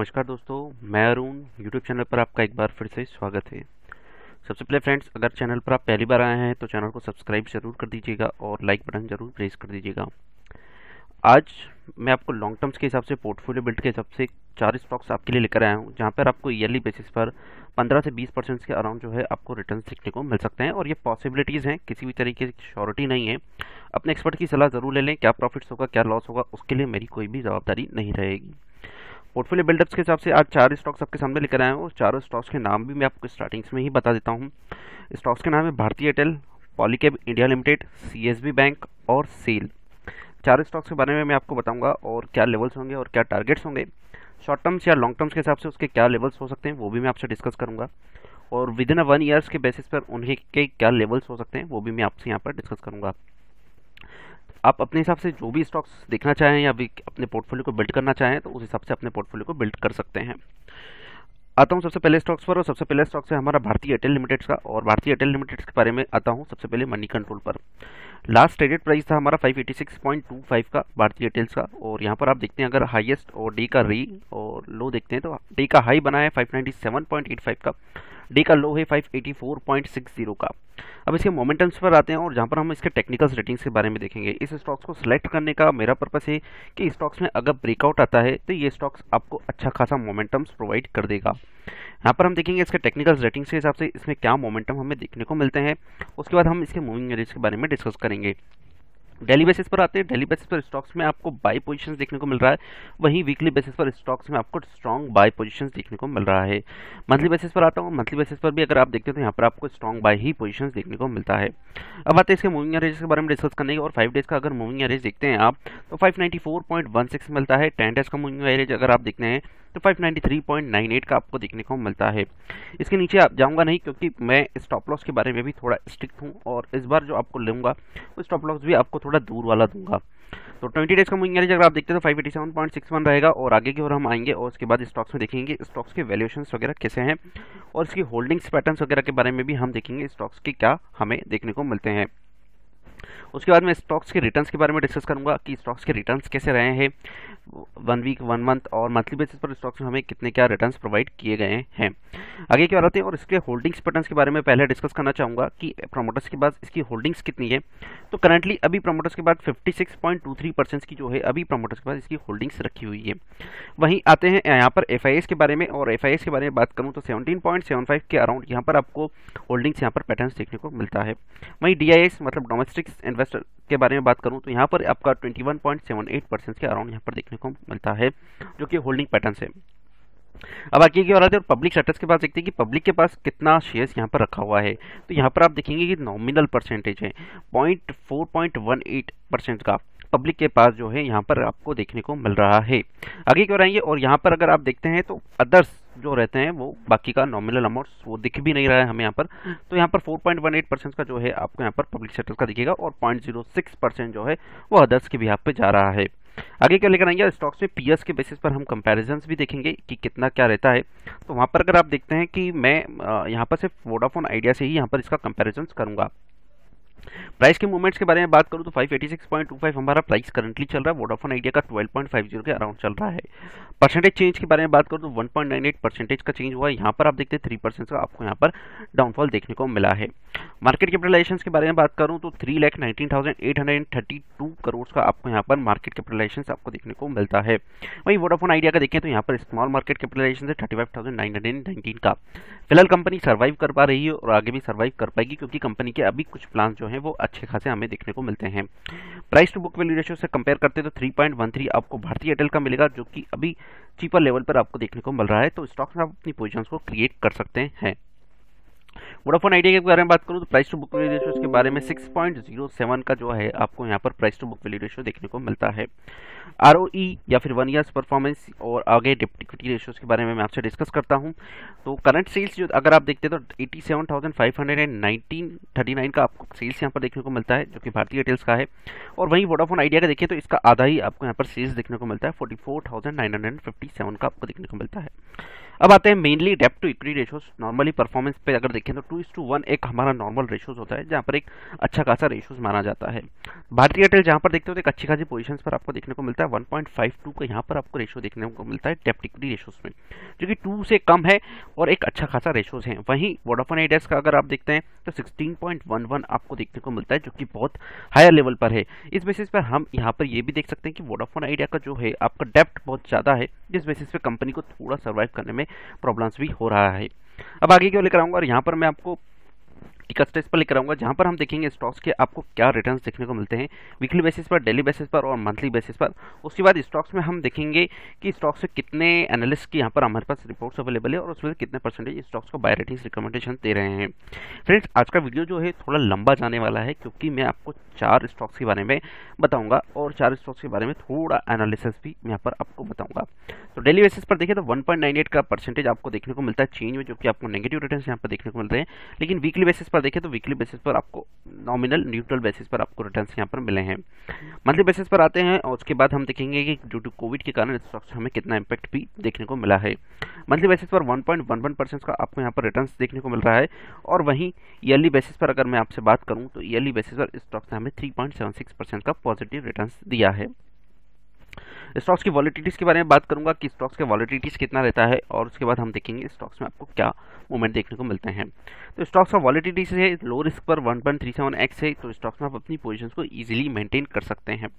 नमस्कार दोस्तों, मैं अरुण यूट्यूब चैनल पर आपका एक बार फिर से स्वागत है। सबसे पहले फ्रेंड्स, अगर चैनल पर आप पहली बार आए हैं तो चैनल को सब्सक्राइब जरूर कर दीजिएगा और लाइक बटन जरूर प्रेस कर दीजिएगा। आज मैं आपको लॉन्ग टर्म्स के हिसाब से पोर्टफोलियो बिल्ड के हिसाब से 4 स्टॉक्स आपके लिए लेकर आया हूँ, जहाँ पर आपको ईयरली बेसिस पर 15 से 20% के अराउंड जो है आपको रिटर्न्स देखने को मिल सकते हैं। और ये पॉसिबिलिटीज़ हैं, किसी भी तरीके की श्योरिटी नहीं है। अपने एक्सपर्ट की सलाह ज़रूर ले लें, क्या प्रॉफिट्स होगा क्या लॉस होगा उसके लिए मेरी कोई भी जवाबदारी नहीं रहेगी। पोर्टफोलियो बिल्डअप्स के हिसाब से आज 4 स्टॉक्स आपके सामने लेकर आए हूँ और चारों स्टॉक्स के नाम भी मैं आपको स्टार्टिंग्स में ही बता देता हूँ। स्टॉक्स के नाम है भारतीय Airtel, Polycab India limited, CSB bank और सेल। चारों स्टॉक्स के बारे में मैं आपको बताऊंगा और क्या लेवल्स होंगे और क्या टारगेट्स होंगे। शॉर्ट टर्म्स या लॉन्ग टर्म्स के हिसाब से उसके क्या लेवल्स हो सकते हैं वो भी मैं आपसे डिस्कस करूंगा, और विद इन 1 ईयर्स के बेसिस पर उन्हें के क्या लेवल्स हो सकते हैं वो भी मैं आपसे यहाँ पर डिस्कस करूंगा। आप अपने हिसाब से जो भी स्टॉक्स देखना चाहें या भी अपने पोर्टफोलियो को बिल्ड करना चाहें तो उस हिसाब से अपने पोर्टफोलियो को बिल्ड कर सकते हैं। आता हूँ सबसे पहले स्टॉक्स पर, और सबसे पहले स्टॉक्स है हमारा भारतीय एयरटेल लिमिटेड का। और भारतीय एयरटेल लिमिटेड के बारे में आता हूँ सबसे पहले मनी कंट्रोल पर। लास्ट ट्रेडेड प्राइस था हमारा 586.25 का भारतीय एयरटेल्स का। और यहाँ पर आप देखते हैं अगर हाईएस्ट और डे का री और लो देखते हैं तो डे का हाई बना है 597.85 का, डे का लो है 584.60 का। अब इसके मोमेंटम्स पर आते हैं और जहाँ पर हम इसके टेक्निकल्स रेटिंग्स के बारे में देखेंगे। इस स्टॉक्स को सिलेक्ट करने का मेरा पर्पस है कि स्टॉक्स में अगर ब्रेकआउट आता है तो ये स्टॉक्स आपको अच्छा खासा मोमेंटम्स प्रोवाइड कर देगा। यहाँ पर हम देखेंगे इसके टेक्निकल्स रेटिंग्स के हिसाब से इसमें क्या मोमेंटम हमें देखने को मिलते हैं। उसके बाद हम इसके मूविंग एवरेज के बारे में डिस्कस करेंगे। डेली बेसिस पर आते हैं। डेली बेसिस पर स्टॉक्स में आपको बाय पोजीशंस देखने को मिल रहा है, वहीं वीकली बेसिस पर स्टॉक्स में आपको स्ट्रॉन्ग बाय पोजीशंस देखने को मिल रहा है। मंथली बेसिस पर आता हूँ। मंथली बेसिस पर भी अगर आप देखते हैं तो यहाँ पर आपको स्ट्रॉन्ग बाय ही पोजीशंस देखने को मिलता है। अब आते हैं इसके मूविंग एवरेज के बारे में डिस्कस करने के। और 5 डेज का अगर मूविंग एवरेज देखते हैं आप तो 594.16 मिलता है। 10 डेज का मूविंग एवरेज अगर आप देखते हैं तो 593.98 का आपको देखने को मिलता है। इसके नीचे आप जाऊंगा नहीं क्योंकि मैं स्टॉप लॉस के बारे में भी थोड़ा स्ट्रिक्ट हूँ, और इस बार जो आपको लूंगा वो स्टॉप लॉस भी आपको थोड़ा दूर वाला दूंगा। तो 20 डेज का मूविंग एवरेज अगर आप देखते हैं तो 587.61 रहेगा। और आगे की ओर हम आएंगे और उसके बाद स्टॉक्स में देखेंगे स्टॉक्स के वैल्यूएशंस वगैरह कैसे हैं, और इसकी होल्डिंग्स पैटर्न्स वगैरह के बारे में भी हम देखेंगे स्टॉक्स के क्या हमें देखने को मिलते हैं। उसके बाद मैं स्टॉक्स के रिटर्न्स के बारे में डिस्कस करूंगा कि स्टॉक्स के रिटर्न्स कैसे रहे हैं 1 वीक 1 मंथ और मंथली बेसिस पर स्टॉक्स में हमें कितने क्या रिटर्न्स प्रोवाइड किए गए हैं। आगे क्या आते हैं और इसके होल्डिंग्स पैटर्न्स के बारे में पहले डिस्कस करना चाहूंगा कि प्रमोटर्स के बाद इसकी होल्डिंग्स कितनी है। तो करंटली अभी प्रमोटर्स के बाद 56.23% की जो है अभी प्रमोटर्स के बाद इसकी होल्डिंग्स रखी हुई है। वहीं आते हैं यहाँ पर एफआईएस के बारे में, और एफआईएस के बारे में बात करूँ तो 17.75 के अराउंड यहाँ पर आपको होल्डिंग्स यहाँ पर पैटर्न्स देखने को मिलता है। वहीं डीआईएस मतलब डोमेस्टिक इन्वेस्टर के बारे में बात करूं तो यहाँ पर आपका 21.78% के अराउंड यहाँ पर देखने को मिलता है, जो कि होल्डिंग पैटर्न है। अब आगे की ओर आते हैं और पब्लिक सेक्टर्स के पास देखते हैं कि पब्लिक के पास कितना शेयर्स यहाँ पर रखा हुआ है। तो यहाँ पर आप देखेंगे कि नॉमिनल परसेंटेज है 4.18% का पब्लिक के पास जो है यहाँ पर आपको देखने को मिल रहा है। आगे की ओर आएंगे और यहाँ पर अगर आप देखते हैं तो अदर्स जो रहते हैं वो बाकी का नॉमिनल अमाउंट्स वो दिख भी नहीं रहा है हमें यहाँ पर। तो यहाँ पर 4.18% का जो है आपको यहाँ पर पब्लिक सेक्टर का दिखेगा, और 0.06% जो है वो अदर्स के बिहाफ पे जा रहा है। आगे क्या लेकर आएंगे स्टॉक्स में पीएस के बेसिस पर हम कंपैरिजंस भी देखेंगे कि कितना क्या रहता है। तो वहाँ पर अगर आप देखते हैं कि मैं यहाँ पर सिर्फ वोडाफोन आइडिया से ही यहाँ पर इसका कंपैरिजन करूंगा। प्राइस के मूवमेंट्स के बारे में बात करूं तो 586.25 हमारा प्राइस करंटली चल रहा है। वोडाफोन आइडिया का 12.50 के अराउंड चल रहा है। परसेंटेज चेंज के बारे में बात करूं तो 1.98% का चेंज हुआ है। यहाँ पर आप देखते हैं 3% का आपको यहाँ पर डाउनफॉल देखने को मिला है। मार्केट कैपिटलाइजेशन के बारे में बात करूं तो 3,19,832 करोड़ का आपको यहाँ पर मार्केट कैपिटलाइजेशन आपको देखने को मिलता है। वहीं वोडाफोन आइडिया का देखें तो यहाँ पर स्मॉल मार्केट कैपिटलाइजेशन है 35,919 का। फिलहाल कंपनी सर्वाइव कर पा रही है और आगे भी सर्वाइव कर पाएगी, क्योंकि कंपनी के अभी कुछ प्लान जो हैं वो अच्छे खासे हमें देखने को मिलते हैं। Price to book value ratio से कंपेयर करते हैं तो 3.13 आपको भारतीय एयरटेल का मिलेगा, जो कि अभी चीपर लेवल पर आपको देखने को मिल रहा है। तो स्टॉक्स में आप अपनी पोजीशंस को क्रिएट कर सकते हैं। वोडाफोन आइडिया के बारे में बात करूं तो price to book value ratio के बारे में 6.07 का जो है आपको यहाँ पर price to book value ratio देखने को मिलता है। आरओई या फिर 1 ईयर्स परफॉर्मेंस और आगे डेप्ट इक्विटी रेशियोज के बारे में मैं आपसे डिस्कस करता हूं। तो करंट सेल्स जो अगर आप देखते हैं तो 87,539 का आपको सेल्स यहाँ पर देखने को मिलता है, जो कि भारतीय एयरटेल्स का है। और वहीं वोडाफोन आइडिया का देखें तो इसका आधा ही आपको यहाँ पर सेल्स देखने को मिलता है, 44,957 का आपको देखने को मिलता है। अब आते हैं मेनली डेब्ट to equity ratios. Normally performance पे अगर देखें तो 2:1 एक हमारा नॉर्मल रेशोज होता है, जहां पर एक अच्छा खासा रेशोज माना जाता है। भारतीय एयरटेल जहां पर देखते हो तो एक अच्छी खासी पोजीशंस पर आपको देखने को मिलता है 1.52 का यहाँ पर आपको रेशो देखने को मिलता है डेब्ट इक्विटी रेशोज में, जो कि 2 से कम है और एक अच्छा खासा रेशोज है। वहीं वोडाफोन आइडिया का अगर आप देखते हैं तो 16.11 आपको देखने को मिलता है, जो कि बहुत हायर लेवल पर है। इस बेसिस पर हम यहाँ पर ये भी देख सकते हैं कि वोडाफोन आइडिया का जो है आपका डेब्ट बहुत ज़्यादा है, जिस बेसिस पे कंपनी को थोड़ा सर्वाइव करने में प्रॉब्लम्स भी हो रहा है। अब आगे क्यों लेकर आऊंगा, और यहाँ पर मैं आपको टिकट स्टेज पर लेकर आऊंगा, जहां पर हम देखेंगे स्टॉक्स के आपको क्या रिटर्न्स देखने को मिलते हैं वीकली बेसिस पर, डेली बेसिस पर और मंथली बेसिस पर। उसके बाद स्टॉक्स में हम देखेंगे कि स्टॉक्स से कितने एनालिस्ट की यहाँ पर हमारे पास रिपोर्ट्स अवेलेबल है और उसमें कितने परसेंटेज स्टॉक्स को बाय रेटिंग्स रिकमेंडेशन दे रहे हैं। फ्रेंड्स, आज का वीडियो जो है थोड़ा लंबा जाने वाला है, क्योंकि मैं आपको 4 स्टॉक्स के बारे में बताऊंगा और 4 स्टॉक्स के बारे में थोड़ा एनालिसिस भी यहाँ पर आपको बताऊंगा। तो डेली बेसिस पर देखिए तो 1.98 का परसेंटेज आपको देखने को मिलता है चेंज में, जो कि आपको नेगेटिव रिटर्न्स यहाँ पर देखने को मिल रहे हैं। लेकिन वीकली बेसिस पर देखें तो वीकली बेसिस पर आपको नॉमिनल न्यूट्रल बेसिस पर आपको रिटर्न्स यहाँ पर मिले हैं। मंथली बेसिस पर आते हैं और उसके बाद हम देखेंगे कि ड्यू टू कोविड के कारण स्टॉक्स हमें कितना इंपैक्ट भी देखने को मिला है। मंथली बेसिस पर 1.11% का आपको यहाँ पर रिटर्न्स देखने को मिल रहा है, और वहीं ईयरली बेसिस पर अगर मैं आपसे बात करूँ तो ईयरली बेसिस पर स्टॉक्स ने हमें 3.76% का पॉजिटिव रिटर्न्स दिया है। स्टॉक्स की वॉलिटिलिटीज के बारे में बात करूंगा कि स्टॉक्स के वॉलिटिलिटीज कितना रहता है, और उसके बाद हम देखेंगे स्टॉक्स में आपको क्या मूवमेंट देखने को मिलते हैं। तो स्टॉक्स का वॉलिटिलिटीज है लो रिस्क पर 1.37x है, तो स्टॉक्स में आप अपनी पोजीशंस को इजीली मेंटेन कर सकते हैं।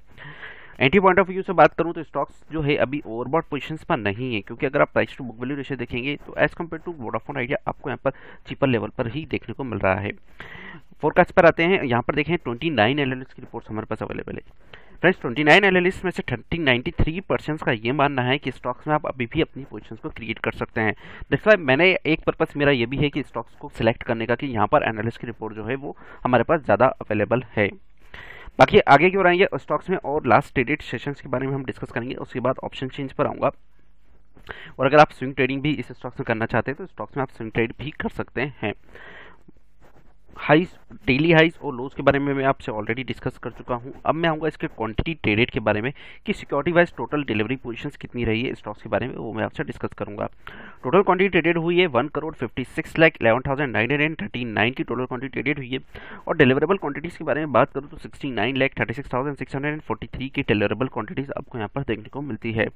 एंट्री पॉइंट ऑफ व्यू से बात करूं तो स्टॉक्स जो है अभी ओवरबॉट पोजीशंस पर नहीं है, क्योंकि अगर आप price to book value ratio देखेंगे तो as compare to Vodafone Idea आपको यहाँ पर चीपर लेवल पर ही देखने को मिल रहा है। फोरकास्ट पर आते हैं, यहाँ पर देखें 29 एनालिस्ट की रिपोर्ट्स हमारे पास अवेलेबल है। फ्रेंड्स, 29 एनालिस्ट में से 93% का ये मानना है कि स्टॉक्स में आप अभी भी अपनी पोजीशंस को क्रिएट कर सकते हैं। दैट्स व्हाई मैंने एक पर्पस मेरा ये भी है कि स्टॉक्स को सिलेक्ट करने का कि यहाँ पर एनालिस्ट की रिपोर्ट जो है वो हमारे पास ज़्यादा अवेलेबल है। बाकी आगे की ओर आएंगे स्टॉक्स में और लास्ट ट्रेडेड सेशंस के बारे में हम डिस्कस करेंगे। उसके बाद ऑप्शन चेंज पर आऊँगा, और अगर आप स्विंग ट्रेडिंग भी इस स्टॉक्स में करना चाहते हैं तो स्टॉक्स में आप स्विंग ट्रेड भी कर सकते हैं। हाइज, डेली हाइज और लोज के बारे में मैं आपसे ऑलरेडी डिस्कस कर चुका हूं। अब मैं आऊँगा इसके क्वांटिटी ट्रेडेड के बारे में कि security wise total delivery positions कितनी रही है स्टॉक्स के बारे में, वो मैं आपसे डिस्कस करूंगा। टोटल क्वांटिटी ट्रेडेड हुई है 1,56,11,939 की टोटल क्वांटिटी ट्रेडेड हुई है, और डिलीवरेबल क्वांटिटीज़ के बारे में बात करूँ तो 69,36,643 की डिलीवरेबल क्वांटिटीज़ आपको यहाँ पर देखने को मिलती है।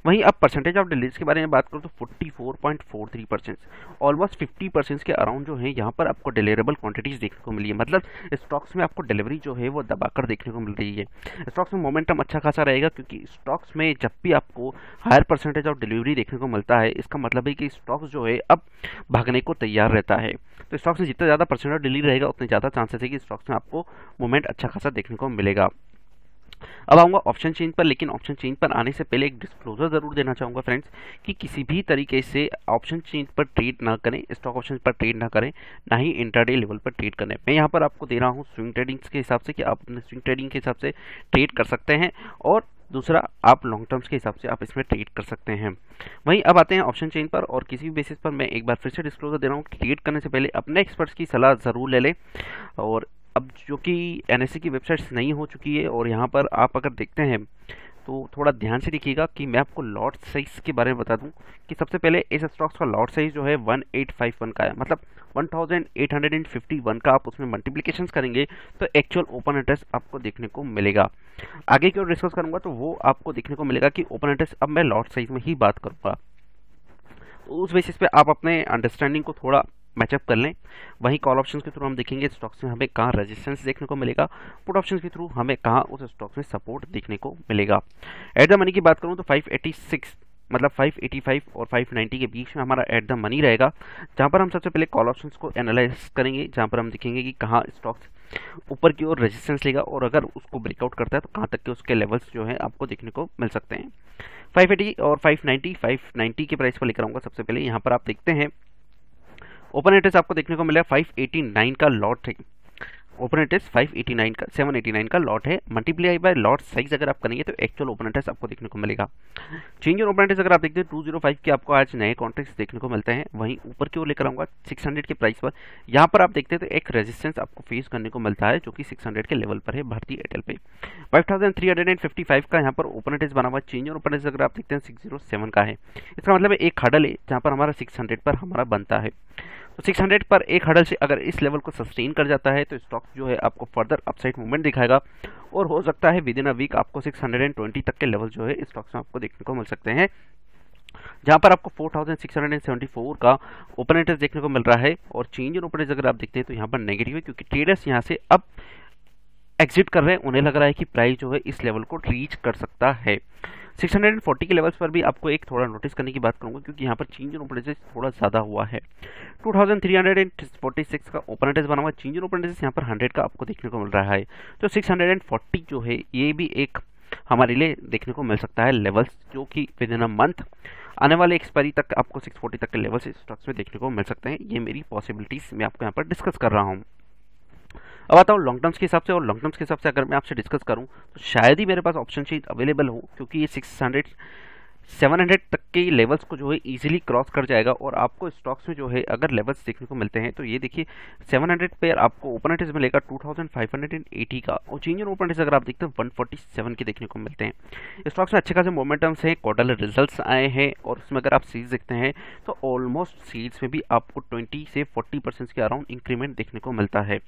वहीं अब परसेंटेज ऑफ डिलीवरीज के बारे में बात करूँ तो 44.43%, ऑलमोस्ट 50% के अराउंड जो है यहाँ पर आपको डिलीवरेबल क्वांटिटीज देखने को मिली है। मतलब स्टॉक्स में आपको डिलीवरी जो है वो दबाकर देखने को मिल रही है। स्टॉक्स में मोमेंटम अच्छा खासा रहेगा, क्योंकि स्टॉक्स में जब भी आपको हायर परसेंटेज ऑफ डिलीवरी देखने को मिलता है, इसका मतलब है कि स्टॉक्स जो है अब भागने को तैयार रहता है। तो स्टॉक्स में जितना ज़्यादा परसेंटेज ऑफ डिलीवरी रहेगा उतने ज़्यादा चांसेस है कि स्टॉक्स में आपको मोमेंट अच्छा खासा देखने को मिलेगा। अब आऊँगा ऑप्शन चेंज पर, लेकिन ऑप्शन चेंज पर आने से पहले एक डिस्क्लोजर जरूर देना चाहूँगा फ्रेंड्स कि किसी भी तरीके से ऑप्शन चेंज पर ट्रेड ना करें, स्टॉक ऑप्शन पर ट्रेड ना करें, ना ही इंट्राडे लेवल पर ट्रेड करें। मैं यहाँ पर आपको दे रहा हूँ स्विंग ट्रेडिंग के हिसाब से कि आप अपने स्विंग ट्रेडिंग के हिसाब से ट्रेड कर सकते हैं, और दूसरा आप लॉन्ग टर्म्स के हिसाब से आप इसमें ट्रेड कर सकते हैं। वहीं अब आते हैं ऑप्शन चेंज पर, और किसी भी बेसिस पर मैं एक बार फिर से डिस्क्लोजर दे रहा हूँ कि ट्रेड करने से पहले अपने एक्सपर्ट्स की सलाह ज़रूर ले लें। और अब जो कि एनएससी की वेबसाइट्स नहीं हो चुकी है, और यहाँ पर आप अगर देखते हैं तो थोड़ा ध्यान से देखिएगा कि मैं आपको लॉट साइज के बारे में बता दूं कि सबसे पहले इस स्टॉक्स का लॉट साइज जो है 1851 का है, मतलब 1851 का आप उसमें मल्टीप्लिकेशंस करेंगे तो एक्चुअल ओपन इंटरेस्ट आपको देखने को मिलेगा। आगे की ओर डिस्कस करूंगा तो वो आपको देखने को मिलेगा कि ओपन इंटरेस्ट अब मैं लॉट साइज में ही बात करूंगा, उस बेसिस पे आप अपने अंडरस्टैंडिंग को थोड़ा मैचअप कर लें। वहीं कॉल ऑप्शंस के थ्रू हम देखेंगे स्टॉक्स में हमें कहाँ रेजिस्टेंस देखने को मिलेगा, पुट ऑप्शंस के थ्रू हमें कहाँ उस स्टॉक्स में सपोर्ट देखने को मिलेगा। एट द मनी की बात करूँ तो 586 मतलब 585 और 590 के बीच में हमारा एट द मनी रहेगा, जहाँ पर हम सबसे पहले कॉल ऑप्शंस को एनालाइज करेंगे, जहाँ पर हम देखेंगे कि कहाँ स्टॉक्स ऊपर की ओर रेजिस्टेंस लेगा, और अगर उसको ब्रेकआउट करता है तो कहाँ तक के उसके लेवल्स जो है आपको देखने को मिल सकते हैं। 580 और 590 के प्राइस पर लेकर आऊँगा। सबसे पहले यहाँ पर आप देखते हैं ओपन इंटरेस्ट आपको देखने को मिला 589 का लॉट है, ओपन इंटरेस्ट 589 का 789 का लॉट है, मल्टीप्लाई बाय लॉट साइज अगर आप करेंगे तो एक्चुअल ओपन इंटरेस्ट आपको देखने को मिलेगा। चेंज इन ओपन इंटरेस्ट अगर आप देखते हैं 205 के आपको आज नए कॉन्ट्रैक्ट्स देखने को मिलते हैं। वहीं ऊपर की ओर लेकर आऊंगा 600 के प्राइस पर, यहाँ पर आप देखते हैं तो एक रेजिस्टेंस आपको फेस करने को मिलता है जो कि 600 के लेवल पर है भारतीय एयरटेल पे। 5355 का यहाँ पर ओपन इंटरेस्ट बना हुआ। चेंज इन ओपन इंटरेस्ट अगर आप देखते हैं 607 का है, इसका मतलब एक हडल है जहाँ पर हमारा 600 पर हमारा बनता है। तो 600 पर एक हडल से अगर इस लेवल को सस्टेन कर जाता है तो स्टॉक जो है आपको फर्दर अपसाइड मूवमेंट दिखाएगा और हो सकता है विद इन अ वीक आपको 620 तक के लेवल जो है स्टॉक्स में आपको देखने को मिल सकते हैं, जहां पर आपको 4674 का ओपन इंटरेस्ट देखने को मिल रहा है। और चेंज इन ओपन इंटरेस्ट अगर आप देखते हैं तो यहाँ पर नेगेटिव है क्योंकि ट्रेडर्स यहाँ से अब एग्जिट कर रहे हैं। उन्हें लग रहा है कि प्राइस जो है इस लेवल को रीच कर सकता है। 640 के लेवल्स पर भी आपको एक थोड़ा नोटिस करने की बात करूंगा क्योंकि यहाँ पर चेंज इन ओपन इंटरेस्ट थोड़ा ज़्यादा हुआ है। 2346 का ओपन इंटरेस्ट बना हुआ। चेंज इन ओपन इंटरेस्ट यहाँ पर 100 का आपको देखने को मिल रहा है। तो 640 जो है ये भी एक हमारे लिए देखने को मिल सकता है लेवल्स, जो कि विद इन अ मंथ आने वाले एक्सपायरी तक आपको 640 तक के लेवल्स स्टॉक्स में देखने को मिल सकते हैं। ये मेरी पॉसिबिलिटीज मैं आपको यहाँ पर डिस्कस कर रहा हूँ। अब आता हूँ लॉन्ग टर्म्स के हिसाब से, और लॉन्ग टर्म्स के हिसाब से अगर मैं आपसे डिस्कस करूँ तो शायद ही मेरे पास ऑप्शन शीट अवेलेबल हो, क्योंकि ये 700 तक के लेवल्स को जो है इजीली क्रॉस कर जाएगा। और आपको स्टॉक्स में जो है अगर लेवल्स देखने को मिलते हैं तो ये देखिए 700 पे आपको ओपन इंटरेस्ट मिलेगा 2580 का, और चेंज इन ओपन इंटरेस्ट अगर आप देखते हैं 147 के देखने को मिलते हैं। स्टॉक्स में अच्छे खासे मोमेंटम्स हैं, क्वार्टरली रिजल्ट्स आए हैं और उसमें अगर आप सीरीज देखते हैं तो ऑलमोस्ट सीरीज में भी आपको 20 से 40% के अराउंड इंक्रीमेंट देखने को मिलता है।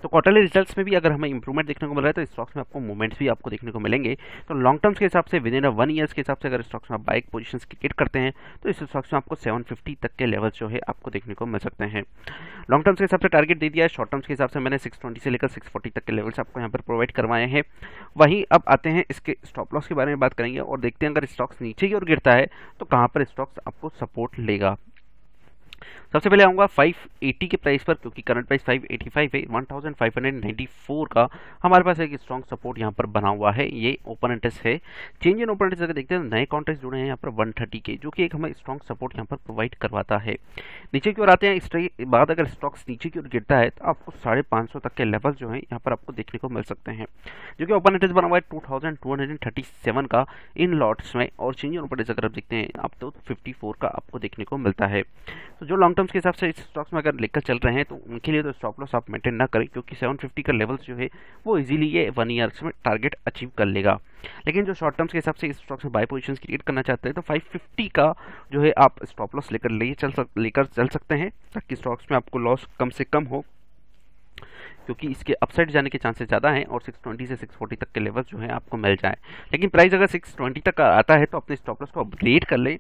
तो क्वार्टरली रिजल्ट्स में भी अगर हमें इंप्रूवमेंट देखने को मिल रहा है तो स्टॉक्स में आपको मूवमेंट्स भी आपको देखने को मिलेंगे। तो लॉन्ग टर्म्स के हिसाब से विद इन 1 ईयर्स के हिसाब से अगर स्टॉक्स में आप बाइक पोजीशंस क्रिएट करते हैं तो इस स्टॉक्स में आपको 750 तक के लेवल्स जो है आपको देखने को मिल सकते हैं। लॉन्ग टर्म्स के हिसाब से टारगेट दे दिया है, शॉर्ट टर्म्स के हिसाब से मैंने 620 से लेकर 640 तक के लेवल्स आपको यहाँ पर प्रोवाइड करवाए हैं। वहीं अब आते हैं इसके स्टॉप लॉस के बारे में बात करेंगे और देखते हैं अगर स्टॉक्स नीचे की ओर गिरता है तो कहाँ पर स्टॉक्स आपको सपोर्ट लेगा। सबसे पहले आऊँगा 580 के प्राइस पर, क्योंकि करंट प्राइस 585 है। 1594 का हमारे पास एक स्ट्रॉन्ग सपोर्ट यहाँ पर बना हुआ है, ये ओपन इंटरेस्ट है। चेंज इन ओपन इंटरेस्ट अगर देखते हैं नए कॉन्ट्रैक्ट जुड़े हैं यहाँ पर 130 के, जो कि एक हमें स्ट्रॉन्ग सपोर्ट यहाँ पर प्रोवाइड करवाता है। नीचे की ओर आते हैं, इसके बाद अगर स्टॉक्स नीचे की ओर गिरता है तो आपको 550 तक के लेवल जो है यहाँ पर आपको देखने को मिल सकते हैं, जो कि ओपन इंटरेस्ट बना हुआ है 2237 का इन लॉट्स में। और चेंज इन ओपन इंटरेस्ट अगर आप देखते हैं आप तो 54 का आपको देखने को मिलता है। तो जो लॉन्ग टर्म्स के हिसाब से इस स्टॉक्स में अगर लेकर चल रहे हैं तो उनके लिए तो स्टॉप लॉस आप मेंटेन ना करें, क्योंकि 750 का लेवल्स जो है वो इजीली ये 1 ईयर्स में टारगेट अचीव कर लेगा। लेकिन जो शॉर्ट टर्म्स के हिसाब से इस स्टॉक्स में बाय पोजीशंस क्रिएट करना चाहते हैं तो 550 का जो है आप स्टॉप लॉस लेकर चल सकते हैं, ताकि स्टॉक्स में आपको लॉस कम से कम हो, क्योंकि इसके अपसाइड जाने के चांसेस ज़्यादा हैं और 620 से 640 तक के लेवल जो है आपको मिल जाए। लेकिन प्राइस अगर 620 तक आता है तो अपने स्टॉप लॉस को अपग्रेड कर लें,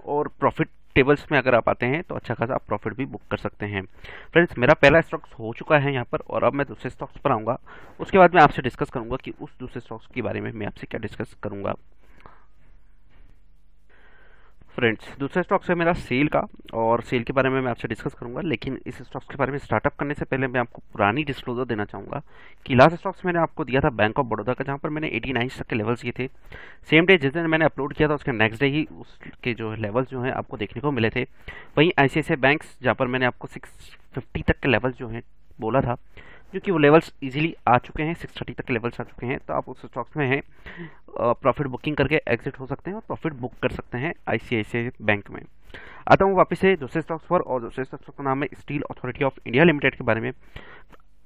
और प्रॉफिट टेबल्स में अगर आप आते हैं तो अच्छा खासा आप प्रॉफिट भी बुक कर सकते हैं। फ्रेंड्स, मेरा पहला स्टॉक्स हो चुका है यहाँ पर, और अब मैं दूसरे स्टॉक्स पर आऊँगा। उसके बाद मैं आपसे डिस्कस करूँगा कि उस दूसरे स्टॉक्स के बारे में मैं आपसे क्या डिस्कस करूँगा। फ्रेंड्स, दूसरा स्टॉक्स है मेरा सेल का, और सेल के बारे में मैं आपसे डिस्कस करूंगा। लेकिन इस स्टॉक्स के बारे में स्टार्टअप करने से पहले मैं आपको पुरानी डिस्क्लोजर देना चाहूँगा कि लास्ट स्टॉक्स मैंने आपको दिया था बैंक ऑफ बड़ौदा का, जहाँ पर मैंने 89 तक के लेवल्स किए थे। सेम डे जिस दिन मैंने अपलोड किया था उसके नेक्स्ट डे ही उसके जो लेवल्स जो हैं आपको देखने को मिले थे। वहीं ICICI बैंक्स, जहाँ पर मैंने आपको 650 तक के लेवल्स जो हैं बोला था, क्योंकि वो लेवल्स इजीली आ चुके हैं, 630 तक के लेवल्स आ चुके हैं, तो आप उस स्टॉक्स में हैं प्रॉफिट बुकिंग करके एग्जिट हो सकते हैं और प्रॉफिट बुक कर सकते हैं ICICI बैंक में। आता हूँ वापस से दूसरे स्टॉक्स पर, और दूसरे स्टॉक्स का नाम है steel authority of India limited के बारे में।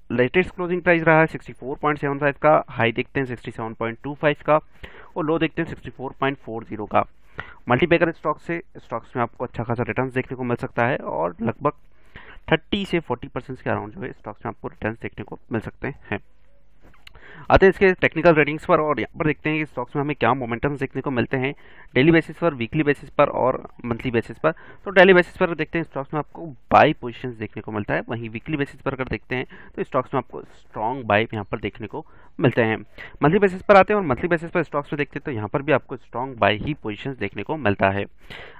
लेटेस्ट क्लोजिंग प्राइस रहा है 64.75 का, हाई देखते हैं 67.25 का, और लो देखते हैं 64.40 का। मल्टीबैगर स्टॉक्स में आपको अच्छा खासा रिटर्न देखने को मिल सकता है, और लगभग 30 से 40% के अराउंड जो है स्टॉक्स में आपको रिटर्न देखने को मिल सकते हैं। आते हैं इसके टेक्निकल रेटिंग्स पर, और यहाँ पर देखते हैं कि स्टॉक्स में हमें क्या मोमेंटम्स देखने को मिलते हैं डेली बेसिस पर, वीकली बेसिस पर और मंथली बेसिस पर। तो डेली बेसिस पर देखते हैं स्टॉक्स में आपको बाय पोजीशंस देखने को मिलता है। वहीं वीकली बेसिस पर अगर देखते हैं तो स्टॉक्स में आपको स्ट्रॉन्ग बाय यहाँ पर देखने को मिलते हैं। मंथली बेसिस पर आते हैं, और मंथली बेसिस पर स्टॉक्स में देखते हैं तो यहाँ पर भी आपको स्ट्रॉन्ग बाय ही पोजीशंस देखने को मिलता है।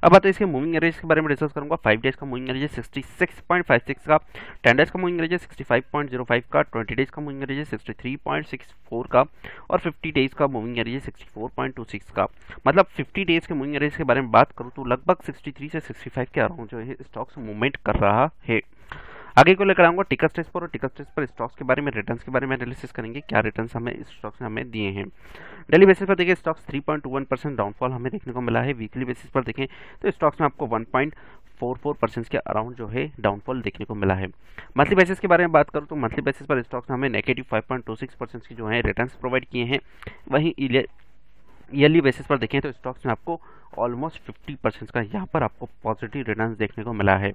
अब आते हैं इसके मूविंग एवरेज के बारे में डिस्कस करूँगा। 5 डेज का मूविंग एवरेज 66.56 का, 10 डेज का मूविंग एवरेज 65.05 का, 20 डेज का मूविंग एवरेज 63.64 का, और 50 डेज का मूविंग एवरेज 64.26 का। मतलब 50 डेज के मूविंग एवरेज के बारे में बात करूं तो लगभग 63 से 65 के अराउंड जो है स्टॉक्स मूवमेंट कर रहा है। आगे को लेकर आऊंगा टिकर स्टेज पर, और टिकर स्टेज पर स्टॉक्स के बारे में, रिटर्न्स के बारे में एनालिसिस करेंगे, क्या रिटर्न्स हमें इस स्टॉक्स ने हमें दिए हैं। डेली बेसिस पर देखिए स्टॉक्स 3.21% डाउनफॉल हमें देखने को मिला है। वीकली बेसिस पर देखें तो स्टॉक्स में आपको 1.44% के अराउंड जो है डाउनफॉल देखने को मिला है। मंथली बेसिस के बारे में बात करूं तो मंथली बेसिस पर स्टॉक्स ने हमें नेगेटिव 5.26% की जो है रिटर्न्स प्रोवाइड किए हैं। वहीं ईयरली बेसिस पर देखें तो स्टॉक्स में आपको ऑलमोस्ट 50% का यहाँ पर आपको पॉजिटिव रिटर्न्स देखने को मिला है।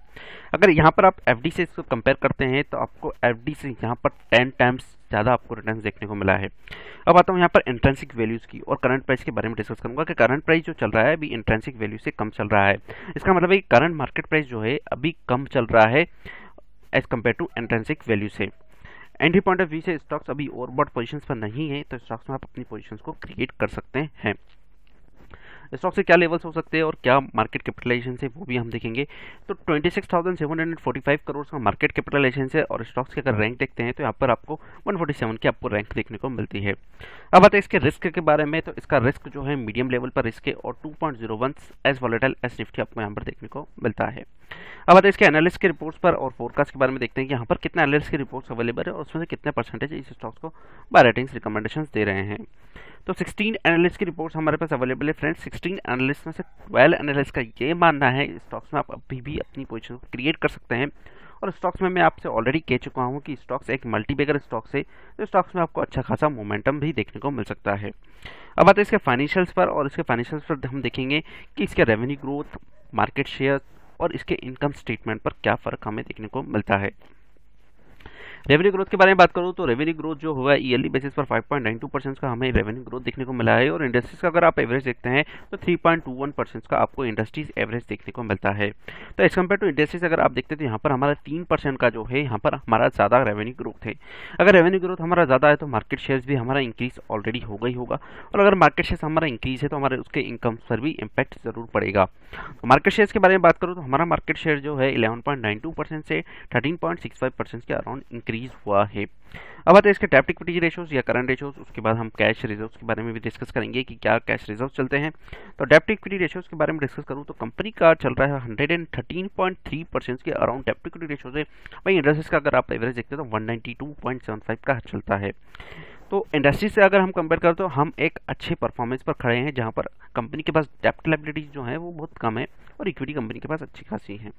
अगर यहाँ पर आप एफडी से इसको कंपेयर करते हैं तो आपको एफडी से यहाँ पर 10 टाइम्स ज़्यादा आपको रिटर्न्स देखने को मिला है। अब आता हूँ यहाँ पर इंट्रेंसिक वैल्यूज़ की और करंट प्राइस के बारे में डिस्कस करूँगा कि करंट प्राइस जो चल रहा है अभी इंट्रेंसिक वैल्यू से कम चल रहा है। इसका मतलब है कि करंट मार्केट प्राइस जो है अभी कम चल रहा है as compare to intrinsic value से। एंट्री पॉइंट ऑफ व्यू से स्टॉक्स अभी ओवरबॉट पोजीशंस पर नहीं है, तो स्टॉक्स में आप अपनी पोजीशंस को क्रिएट कर सकते हैं। स्टॉक से क्या लेवल्स हो सकते हैं और क्या मार्केट कैपिटलाइजेशन से वो भी हम देखेंगे। तो 26,745 करोड़ का मार्केट कैपिटलाइजेशन है और स्टॉक्स के अगर रैंक देखते हैं तो यहाँ पर आपको 147 की आपको रैंक देखने को मिलती है। अब आते हैं इसके रिस्क के बारे में, तो इसका रिस्क जो है मीडियम लेवल पर रिस्क है और 2.01 एज वॉलेटाइल एज निफ्टी आपको यहाँ पर देखने को मिलता है। अब आते हैं इसके एनालिस्ट के रिपोर्ट्स पर और फोरकास्ट के बारे में देखते हैं कि यहाँ पर कितने एनालिस्ट के रिपोर्ट्स अवेलेबल है और उसमें से कितने परसेंटेज इस स्टॉक्स को बाय रेटिंग्स रिकमेंडेशंस दे रहे हैं। तो 16 एनालिस्ट की रिपोर्ट्स हमारे पास अवेलेबल है फ्रेंड्स। 16 एनालिस्ट में से 12 एनालिस्ट का ये मानना है स्टॉक्स में आप अभी भी अपनी पोजीशन को क्रिएट कर सकते हैं। और स्टॉक्स में मैं आपसे ऑलरेडी कह चुका हूँ कि स्टॉक्स एक मल्टीबैगर स्टॉक्स है, तो स्टॉक्स में आपको अच्छा खासा मोमेंटम भी देखने को मिल सकता है। अब आते हैं इसके फाइनेंशियल्स पर, और इसके फाइनेंशियल्स पर हम देखेंगे कि इसके रेवेन्यू ग्रोथ, मार्केट शेयर और इसके इनकम स्टेटमेंट पर क्या फ़र्क हमें देखने को मिलता है। रेवेन्यू ग्रोथ के बारे में बात करूं तो रेवेन्यू ग्रोथ जो हुआ ईयरली बेसिस पर 5.92% का हमें रेवेन्यू ग्रोथ देखने को मिला है और इंडस्ट्रीज का अगर आप एवरेज देखते हैं तो 3.21% का आपको इंडस्ट्रीज एवरेज देखने को मिलता है। तो एज कम्पेयर टू इंडस्ट्रीज अगर आप देखते हैं तो यहाँ पर हमारा 3% का जो है यहाँ पर हमारा ज़्यादा रेवेन्यू ग्रोथ है। अगर रेवेन्यू ग्रोथ हमारा ज़्यादा है तो मार्केट शेयर्स भी हमारा इंक्रीज ऑलरेडी हो गई होगा, और अगर मार्केट शेयर्स हमारा इंक्रीज है तो हमारे उसके इनकम पर भी इम्पैक्ट जरूर पड़ेगा। मार्केट शेयर्स के बारे में बात करूँ तो हमारा मार्केट शेयर जो है 11.92% से 13.65% के अराउंड इंक्रीज हुआ है। अब आते हैं इसके डेब्ट इक्विटी रेशियोज या करंट रेशियोज, उसके बाद हम कैश रिजर्व्स के बारे में भी डिस्कस करेंगे कि क्या कैश रिजर्व्स चलते हैं। तो डेब्ट इक्विटी रेशियोज के बारे में डिस्कस करूं तो कंपनी का चल रहा है 113.3% के अराउंड डेब्ट इक्विटी रेशियोज है। वहीं इंडस्ट्रीज का अगर आप एवरेज देखते हैं तो 192.75 का चलता है। तो इंडस्ट्री से अगर हम कंपेयर करें तो हम एक अच्छे परफॉर्मेंस पर खड़े हैं, जहां पर कंपनी के पास डेब्ट लायबिलिटीज जो है वो बहुत कम है और इक्विटी कंपनी के पास अच्छी खासी है।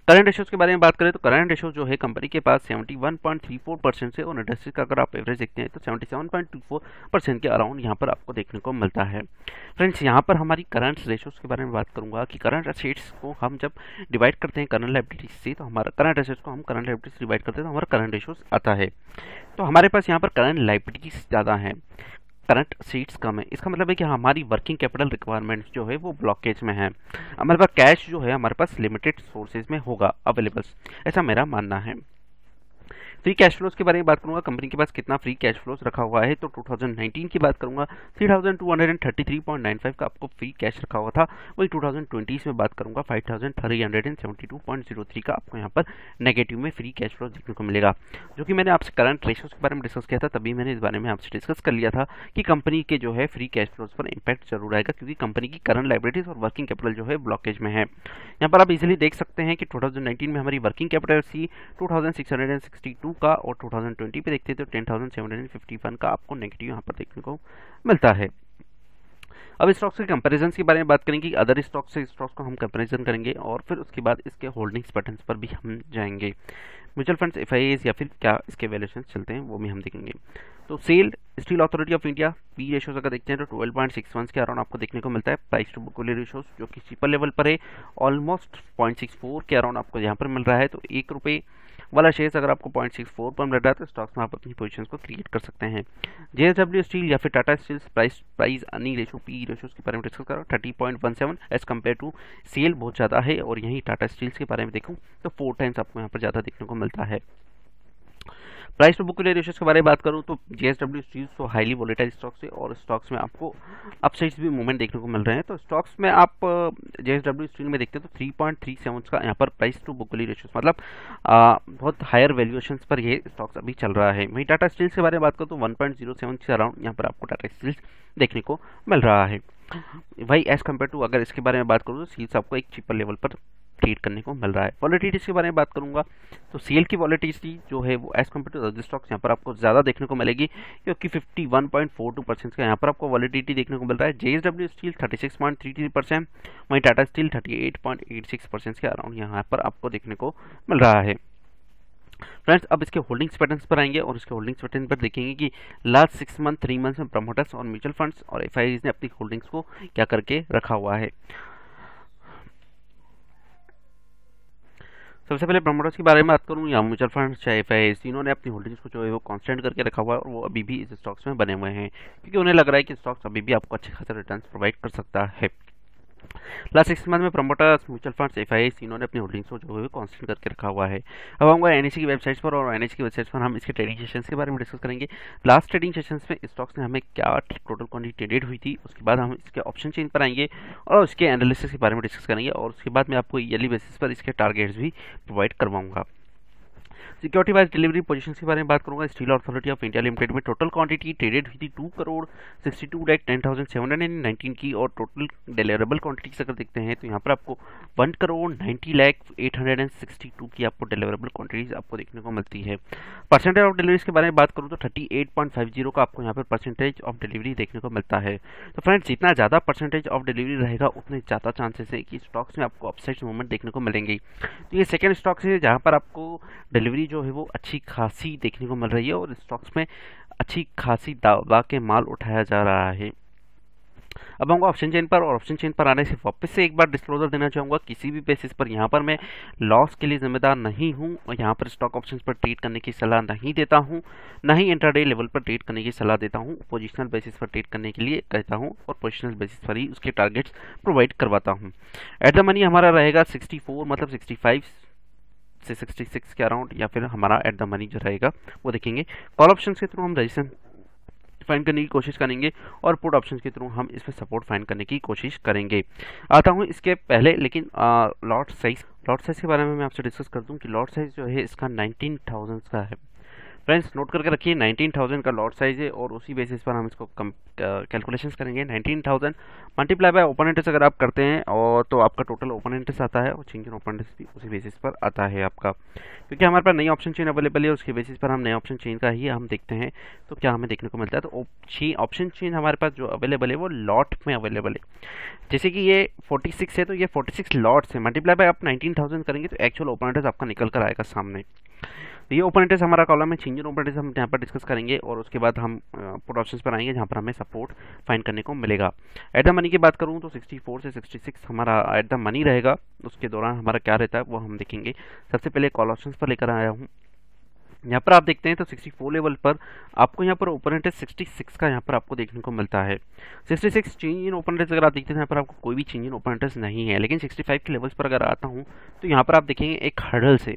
करंट रेशियोज के बारे में बात करें तो करंट रेशियो जो है कंपनी के पास 71.34% से और इंडस्ट्री का अगर आप एवरेज देखते हैं तो 77.24% के अराउंड यहाँ पर आपको देखने को मिलता है। फ्रेंड्स, यहाँ पर हमारी करंट रेशियोज के बारे में बात करूंगा कि करंट एसेट्स को हम जब डिवाइड करते हैं करंट लायबिलिटीज से, तो हमारा करंट एसेट्स को हम करंट लायबिलिटीज डिवाइड करते हैं तो हमारा करंट रेशियोज आता है। तो हमारे पास यहाँ पर करंट लायबिलिटीज ज़्यादा है, करंट सीट्स कम है। इसका मतलब है कि हमारी वर्किंग कैपिटल रिक्वायरमेंट्स जो है वो ब्लॉकेज में है। हमारे पास कैश जो है हमारे पास लिमिटेड सोर्सेज में होगा अवेलेबल, ऐसा मेरा मानना है। फ्री कैश फ्लोज के बारे में बात करूंगा, कंपनी के पास कितना फ्री कैश फ्लोज रखा हुआ है। तो 2019 की बात करूंगा 3233.95 का आपको फ्री कैश रखा हुआ था। वही 2020 में बात करूंगा 5372.03 का आपको यहाँ पर नेगेटिव में फ्री कैश फ्लोज देखने को मिलेगा। जो कि मैंने आपसे करंट रेशियोज के बारे में डिस्कस किया था, तभी मैंने इस बारे में आपसे डिस्कस कर लिया था कि कंपनी के जो है फ्री कैश फ्लोज पर इंपैक्ट जरूर आएगा, क्योंकि कंपनी की करंट लायबिलिटीज और वर्किंग कैपिटल जो है ब्लॉकेज में है। यहाँ पर आप इजिली देख सकते हैं कि 2019 में हमारी वर्किंग कैपिटल थी 2662 का और 2020 पे देखते हैं तो 10,751 का आपको नेगेटिव यहाँ पर देखने को मिलता है। अब स्टॉक्स के कंपैरिजन के बारे में बात करेंगे, अदर स्टॉक से स्टॉक्स को हम कंपैरिजन करेंगे और फिर उसके बाद इसके होल्डिंग्स पैटर्न्स पर भी हम जाएंगे। म्यूचुअल फंड्स, एफआईएस या फिर क्या इसके वैल्यूएशन चलते हैं वो भी हम देखेंगे। तो SAIL steel authority of India P ratios अगर देखते हैं तो 12.61 के अराउंड आपको देखने को मिलता है। Price to book value ratios जो कि चीपर लेवल पर है, ऑलमोस्ट 0.64 के अराउंड आपको यहाँ पर मिल रहा है। तो ₹1 वाला शेयर अगर आपको 0.64 पर मिल रहा है तो स्टॉक्स में आप अपनी पोजीशंस को क्रिएट कर सकते हैं। जेएसडब्ल्यू स्टील या फिर Tata steel price earning ratio P ratios के बारे में डिस्कस करो 30.17 एज कम्पेयर टू सेल बहुत ज़्यादा है, और यहीं टाटा स्टील्स के बारे में देखूँ तो 4 टाइम्स आपको यहाँ पर ज़्यादा देखने को मिलता है। Price to book value ratios के बारे में बात करूं तो जेएसडब्ल्यू स्टील तो हाईली वोलेटाइल स्टॉक्स है और स्टॉक्स में आपको अपसाइड्स भी मूवमेंट देखने को मिल रहे हैं। तो स्टॉक्स में आप जेएसडब्ल्यू स्टील में देखते हैं तो 3.37 का यहाँ पर price to book value ratios, मतलब बहुत हायर वैल्यूएशंस पर ये स्टॉक्स अभी चल रहा है। वहीं टाटा स्टील्स के बारे में बात करूँ तो 1.07 से अराउंड यहाँ पर आपको टाटा स्टील्स देखने को मिल रहा है। वही एज कम्पेयर टू अगर इसके बारे में बात करूँ तो स्टील्स आपको एक चीपर लेवल पर ट्रेड करने को मिल रहा है। वॉलेटिलिटी के बारे में बात करूंगा तो सीएल की वॉलेटिलिटी जो है वो as compare to other stocks यहाँ पर आपको ज़्यादा देखने को मिलेगी, क्योंकि 51.42% का यहाँ पर आपको वॉलेटिलिटी देखने को मिल रहा है। जेएसडब्ल्यू स्टील 36.33%, वहीं टाटा स्टील 38.86% के अराउंड यहाँ पर आपको देखने को मिल रहा है। फ्रेंड्स, अब इसके होल्डिंग्स पैटर्न्स पर आएंगे और इसके होल्डिंग्स पैटर्न पर देखेंगे कि लास्ट 6 मंथ 3 मंथ्स में प्रमोटर्स और म्यूचुअल फंड्स और एफआईआईज ने अपनी होल्डिंग्स को क्या करके रखा हुआ है। सबसे पहले प्रमोटर्स के बारे में बात करूं या म्यूचुअल फंड्स चाहे एफआईआईज, तीनों ने अपनी होल्डिंग्स को जो है वो कांस्टेंट करके रखा हुआ है और वो अभी भी इस स्टॉक्स में बने हुए हैं, क्योंकि उन्हें लग रहा है कि स्टॉक्स अभी भी आपको अच्छे खासे रिटर्न्स प्रोवाइड कर सकता है। लास्ट 6 मंथ में प्रमोटर्स, म्यूचुअल फंड्स, एफआईआईज तीनों ने अपनी होल्डिंग्स को जो है कांस्टेंट करके रखा हुआ है। अब आऊँगा एनएसई की वेबसाइट्स पर और एनएसई की वेबसाइट्स पर हम इसके ट्रेडिंग सेशंस के बारे में डिस्कस करेंगे। लास्ट ट्रेडिंग सेशंस में स्टॉक्स ने हमें क्या टोटल क्वांटिटी ट्रेडेड हुई थी, उसके बाद हम इसके ऑप्शन चेन पर आएंगे और उसके एनालिसिस के बारे में डिस्कस करेंगे और उसके बाद मैं आपको ईयरली बेसिस पर इसके टारगेट्स भी प्रोवाइड करवाऊंगा। सिक्योरिटी वाइज डिलीवरी पोजीशन के बारे में बात करूंगा। Steel authority of India limited में टोटल क्वांटिटी ट्रेडेड हुई थी 2,62,10,719 की, और टोटल डिलीवरेबल क्वांटिटी अगर देखते हैं तो यहाँ पर आपको 1,90,08,62 की आपको डिलीवरेबल क्वांटिटीज आपको देखने को मिलती है। परसेंटेज ऑफ डिलीवरीज के बारे में बात करूँ तो 38.50 का आपको यहाँ पर परसेंटेज ऑफ डिलीवरी देखने को मिलता है। तो फ्रेंड्स, जितना ज़्यादा परसेंटेज ऑफ डिलीवरी रहेगा उतने ज़्यादा चांसेस है कि स्टॉक्स में आपको अपसाइड मूवमेंट देखने को मिलेंगे। तो ये सेकेंड स्टॉक्स है जहाँ पर आपको डिलीवरी जो है वो अच्छी खासी देखने को मिल रही है और स्टॉक्स में अच्छी खासी दबा के माल उठाया जा रहा है। अब आऊँगा ऑप्शन चेन पर, और ऑप्शन चेन पर आने से वापस से एक बार डिस्क्लोजर देना चाहूँगा, किसी भी बेसिस पर यहाँ पर मैं लॉस के लिए जिम्मेदार नहीं हूँ और यहाँ पर स्टॉक ऑप्शंस पर ट्रेड करने की सलाह नहीं देता हूँ, ना ही इंट्राडे लेवल पर ट्रेड करने की सलाह देता हूँ। पोजिशनल बेसिस पर ट्रेड करने के लिए कहता हूँ और पोजिशनल बेसिस पर ही उसके टारगेट्स प्रोवाइड करवाता हूँ। एट द मनी हमारा रहेगा 64 मतलब 65 से 66 के अराउंड, या फिर हमारा एट द मनी जो रहेगा वो देखेंगे। कॉल ऑप्शंस के थ्रू हम रजिस्ट्रेशन फाइंड करने की कोशिश करेंगे और पुट ऑप्शंस के थ्रू हम इसमें सपोर्ट फाइंड करने की कोशिश करेंगे। आता हूँ इसके पहले लेकिन लॉट साइज के बारे में मैं आपसे डिस्कस कर दूँ कि लॉट साइज जो है इसका 19,000 का है। फ्रेंड्स, नोट करके रखिए 19,000 का लॉट साइज है और उसी बेसिस पर हम इसको कैलकुलेशंस करेंगे। 19,000 मल्टीप्लाई बाय ओपन इंटरेस्ट अगर आप करते हैं और तो आपका टोटल ओपन इंटरेस्ट आता है और चेंज इन ओपन इंटरेस्ट भी उसी बेसिस पर आता है आपका, क्योंकि हमारे पास नई ऑप्शन चेन अवेलेबल है उसके बेसिस पर हम नए ऑप्शन चेन का ही हम देखते हैं तो क्या हमें देखने को मिलता है। तो ऑप्शन चेन हमारे पास जो अवेलेबल है वो लॉट में अवेलेबल है। जैसे कि ये 46 है तो ये 46 लॉट्स है, मल्टीप्लाई बाय आप 19,000 करेंगे तो एक्चुअल ओपन इंटरेस्ट आपका निकल कर आएगा सामने। ये ओपन इंटरेस्ट हमारा कॉलम में चेंज इन ओपन इंटरेस्ट हम यहाँ पर डिस्कस करेंगे और उसके बाद हम पुट ऑप्शंस पर आएंगे जहाँ पर हमें सपोर्ट फाइंड करने को मिलेगा। एट द मनी की बात करूँ तो 64 से 66 हमारा एट द मनी रहेगा, उसके दौरान हमारा क्या रहता है वो हम देखेंगे। सबसे पहले कॉल ऑप्शंस पर लेकर आया हूँ। यहाँ पर आप देखते हैं तो 64 लेवल पर आपको यहाँ पर ओपन इंटरेस्ट 66 का यहाँ पर आपको देखने को मिलता है। 66 चेंज इन ओपन इंटरेस्ट अगर आप देखते हैं यहाँ पर आपको कोई भी चेंज इन ओपन इंटरेस्ट नहीं है, लेकिन 65 के लेवल्स पर अगर आता हूँ तो यहाँ पर आप देखेंगे एक हर्डल से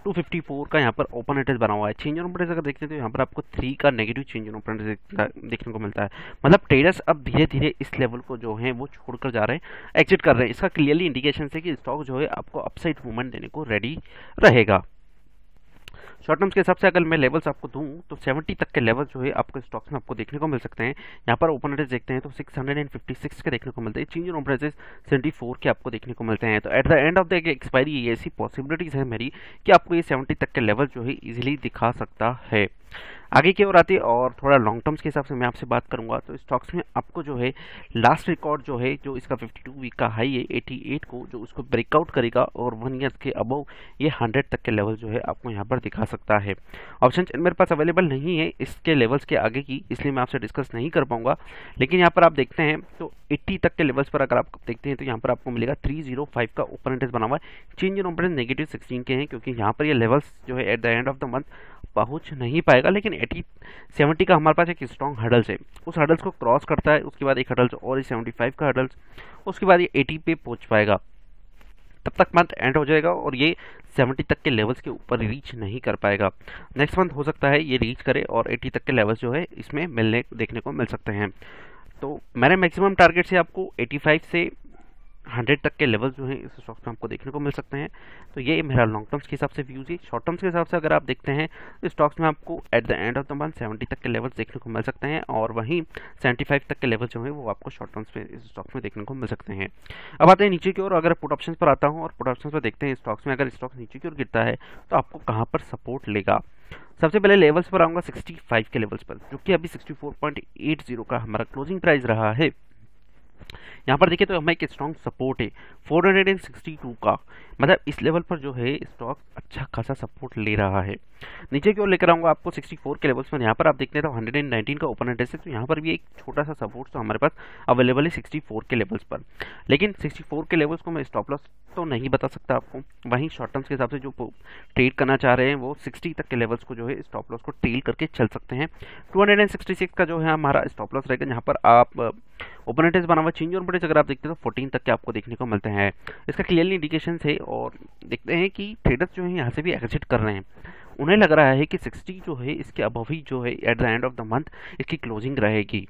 254 का यहाँ पर ओपन इंटरेस्ट बना हुआ है। चेंज इन ओपन इंटरेस्ट अगर देखते हैं तो यहाँ पर आपको 3 का negative change in open interest देखने को मिलता है। मतलब ट्रेडर्स अब धीरे धीरे इस लेवल को जो है वो छोड़कर जा रहे हैं, एग्जिट कर रहे हैं। इसका क्लियरली इंडिकेशन है कि स्टॉक जो है आपको अपसाइड मूवमेंट देने को रेडी रहेगा। शॉर्ट टर्म्स के हिसाब से अगर मैं लेवल्स आपको दूं तो 70 तक के लेवल जो है आपको स्टॉक्स में आपको देखने को मिल सकते हैं। यहाँ पर ओपन इंटरेस्ट देखते हैं तो 656 के देखने को मिलते हैं, चेंज इन ओपन इंटरेस्ट 74 के आपको देखने को मिलते हैं। तो at the end of the expiry ये ऐसी पॉसिबिलिटीज है मेरी कि आपको ये 70 तक के लेवल जो है इजीली दिखा सकता है। आगे की ओर आती है और थोड़ा लॉन्ग टर्म्स के हिसाब से मैं आपसे बात करूंगा तो स्टॉक्स में आपको जो है लास्ट रिकॉर्ड जो है जो इसका 52 वीक का हाई है 88 को, जो उसको ब्रेकआउट करेगा और 1 ईयर के अबव ये 100 तक के लेवल जो है आपको यहाँ पर दिखा सकता है। ऑप्शन मेरे पास अवेलेबल नहीं है इसके लेवल्स के आगे की, इसलिए मैं आपसे डिस्कस नहीं कर पाऊंगा। लेकिन यहाँ पर आप देखते हैं तो 80 तक के लेवल्स पर अगर आप देखते हैं तो यहाँ पर आपको मिलेगा 305 का ओपन इंटरेस्ट बना हुआ है। चेंज इन ओपन नेगेटिव 16 के हैं, क्योंकि यहाँ पर ये लेवल्स जो है at the end of the month पहुंच नहीं पाएगा, लेकिन 70 का हमारे पास एक स्ट्रॉन्ग हर्डल्स है, उस हर्डल्स को क्रॉस करता है, उसके बाद एक हर्डल्स और 75 का हर्डल्स, उसके बाद ये 80 पे पहुंच पाएगा। तब तक मंथ एंड हो जाएगा और ये 70 तक के लेवल्स के ऊपर रीच नहीं कर पाएगा। नेक्स्ट मंथ हो सकता है ये रीच करे और 80 तक के लेवल्स जो है इसमें मिलने देखने को मिल सकते हैं। तो मेरे मैक्सिमम टारगेट से आपको 85 से 100 तक के लेवल जो हैं इस स्टॉक्स में आपको देखने को मिल सकते हैं। तो ये मेरा लॉन्ग टर्म्स के हिसाब से व्यूज है। शॉर्ट टर्म्स के हिसाब से अगर आप देखते हैं तो स्टॉक्स में आपको at the end of the month 70 तक के लेवल्स देखने को मिल सकते हैं, और वहीं 75 तक के लेवल जो है वो आपको शॉर्ट टर्म्स में इस स्टॉक्स में देखने को मिल सकते हैं। अब आते हैं नीचे की ओर। अगर पुट ऑप्शन पर आता हूँ और पुट ऑप्शन पर देखते हैं स्टॉक्स में, अगर स्टॉक्स नीचे की ओर गिरता है तो आपको कहाँ पर सपोर्ट लेगा। सबसे पहले लेवल्स पर आऊँगा 65 के लेवल्स पर, जो कि अभी 64.80 का हमारा क्लोजिंग प्राइस रहा है। यहाँ पर देखिए तो हमें एक स्ट्रॉन्ग सपोर्ट है 462 का, मतलब इस लेवल पर जो है स्टॉक अच्छा खासा सपोर्ट ले रहा है। नीचे की ओर लेकर आऊँगा आपको 64 के लेवल्स पर। यहाँ पर आप देखते हैं तो 119 का ओपन इंटरेस्ट है, तो यहाँ पर भी एक छोटा सा सपोर्ट तो हमारे पास अवेलेबल है 64 के लेवल्स पर। लेकिन 64 के लेवल्स को मैं स्टॉप लॉस तो नहीं बता सकता आपको। वहीं शॉर्ट टर्म्स के हिसाब से जो ट्रेड करना चाह रहे हैं वो 60 तक के लेवल्स को जो है स्टॉप लॉस को टेल करके चल सकते हैं। 266 का जो है हमारा स्टॉप लॉस रहेगा, जहाँ पर आप ओपन इंटरेस्ट बना हुआ चेंज ऑन अगर आप देखते हैं तो 14 तक के आपको देखने को मिलते हैं। इसका क्लियरली इंडिकेशन है, और देखते हैं कि ट्रेडर्स जो है यहाँ से भी एग्जिट कर रहे हैं। उन्हें लग रहा है कि 60 जो है इसके अबव ही जो है at the end of the month इसकी क्लोजिंग रहेगी।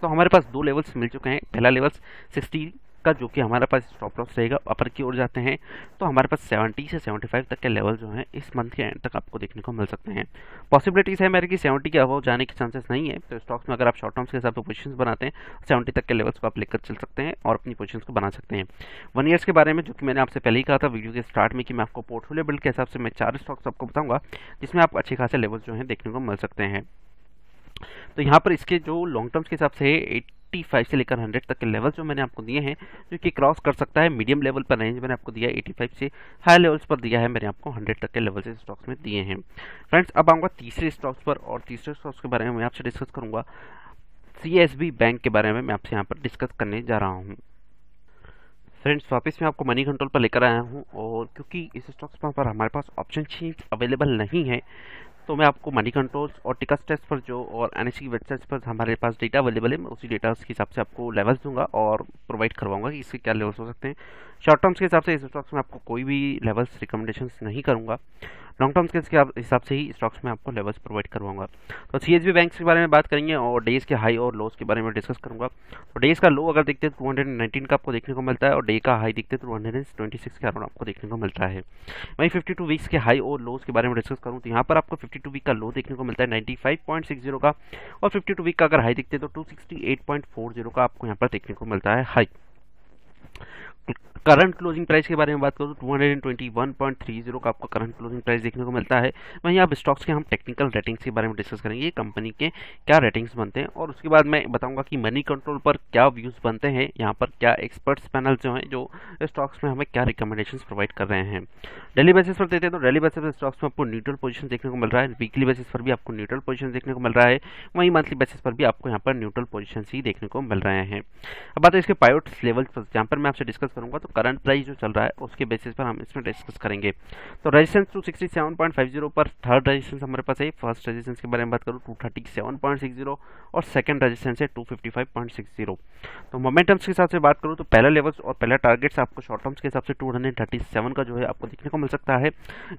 तो हमारे पास दो लेवल्स मिल चुके हैं। पहला लेवल 60 का जो कि हमारे पास स्टॉप लॉस रहेगा, अपर की ओर जाते हैं तो हमारे पास 70 से 75 तक के लेवल जो हैं इस मंथ के एंड तक आपको देखने को मिल सकते हैं। पॉसिबिलिटीज है मेरे कि 70 के अबव जाने के चांसेस नहीं है। तो स्टॉक्स में अगर आप शॉर्ट टर्म्स के हिसाब से पोजीशंस बनाते हैं 70 तक के लेवल्स को आप लेकर चल सकते हैं और अपनी पोजीशंस को बना सकते हैं। 1 ईयर्स के बारे में, जो कि मैंने आपसे पहले ही कहा था वीडियो के स्टार्ट में कि मैं आपको पोर्टफोलियो बिल्ड के हिसाब से मैं 4 स्टॉक्स आपको बताऊंगा जिसमें आप अच्छे खासे लेवल्स जो हैं देखने को मिल सकते हैं। तो यहाँ पर इसके जो लॉन्ग टर्म्स के हिसाब से 85 से लेकर 100 तक के लेवल जो मैंने आपको दिए हैं, जो कि क्रॉस कर सकता है। मीडियम लेवल पर रेंज मैंने आपको दिया है 85 से, हाई लेवल्स पर दिया है मैंने आपको 100 तक के लेवल से स्टॉक्स में दिए हैं। फ्रेंड्स, अब आऊँगा तीसरे स्टॉक्स पर, और तीसरे स्टॉक्स के बारे में मैं आपसे डिस्कस करूँगा। CSB बैंक के बारे में मैं आपसे यहाँ पर डिस्कस करने जा रहा हूँ। फ्रेंड्स, वापस मैं आपको मनी कंट्रोल पर लेकर आया हूँ, और क्योंकि इस स्टॉक्स पर हमारे पास ऑप्शन चेंज अवेलेबल नहीं है, तो मैं आपको मनी कंट्रोल्स और टिकट टेस्ट पर जो और NSE की वेबसाइट पर हमारे पास डेटा अवेलेबल है, मैं उसी डेटा के हिसाब से आपको लेवल्स दूंगा और प्रोवाइड करवाऊंगा कि इसके क्या लेवल्स हो सकते हैं। शॉर्ट टर्म्स के हिसाब से इस स्टॉक्स में आपको कोई भी लेवल्स रिकमेंडेशंस नहीं करूंगा। लॉन्ग टर्म्स के हिसाब से ही स्टॉक्स में आपको लेवल्स प्रोवाइड करवाऊंगा। तो CSB बैंक के बारे में बात करेंगे और डेज के हाई और लोस के बारे में डिस्कस करूंगा। तो डेज का लो अगर देखते हैं 219 का आपको देखने को मिलता है, और डे का हाई देखते हैं 226 के अराउंड आपको देखने को मिलता है। वहीं 52 वीक्स के हाई और लोस के बारे में डिस्कस करूँ तो यहाँ पर आपको 52 वीक का लो देखने को मिलता है 95.60 का, और 52 वीक का अगर हाई देखते हैं तो 268.40 का आपको यहाँ पर देखने को मिलता है हाई। करंट क्लोजिंग प्राइस के बारे में बात करूँ तो 221.30 का आपको करंट क्लोजिंग प्राइस देखने को मिलता है। वहीं आप स्टॉक्स के हम टेक्निकल रेटिंग्स के बारे में डिस्कस करेंगे, कंपनी के क्या रेटिंग्स बनते हैं, और उसके बाद मैं बताऊंगा कि मनी कंट्रोल पर क्या व्यूज़ बनते हैं, यहाँ पर क्या एक्सपर्ट्स पैनल जो हैं जो स्टॉक्स में हमें क्या रिकमेंडेशंस प्रोवाइड कर रहे हैं। डेली बेसिस पर देते हैं तो डेली बेसिस पर स्टॉक्स में आपको न्यूट्रल पोजीशन देखने को मिल रहा है, वीकली बेसिस पर भी आपको न्यूट्रल पोजीशन देखने को मिल रहा है, वहीं मंथली बेसिस पर भी आपको यहाँ पर न्यूट्रल पोजीशन ही देखने को मिल रहे हैं। अब बात है इसके पायोट लेवल्स पर, जहाँ पर मैं आपसे डिस्कस करूँगा तो करंट प्राइस जो चल रहा है उसके बेसिस पर हम इसमें डिस्कस करेंगे। तो रेजिस्टेंस 267.50 पर थर्ड रेजिस्टेंस हमारे पास है। फर्स्ट रेजिस्टेंस के बारे में बात करूँ 237.60, और सेकंड रेजिस्टेंस है 255.60। तो मोमेंटम्स के हिसाब से बात करूँ तो पहला लेवल्स और पहला टारगेट्स आपको शॉर्ट टर्म्स के हिसाब से 237 का जो है आपको देखने को मिल सकता है।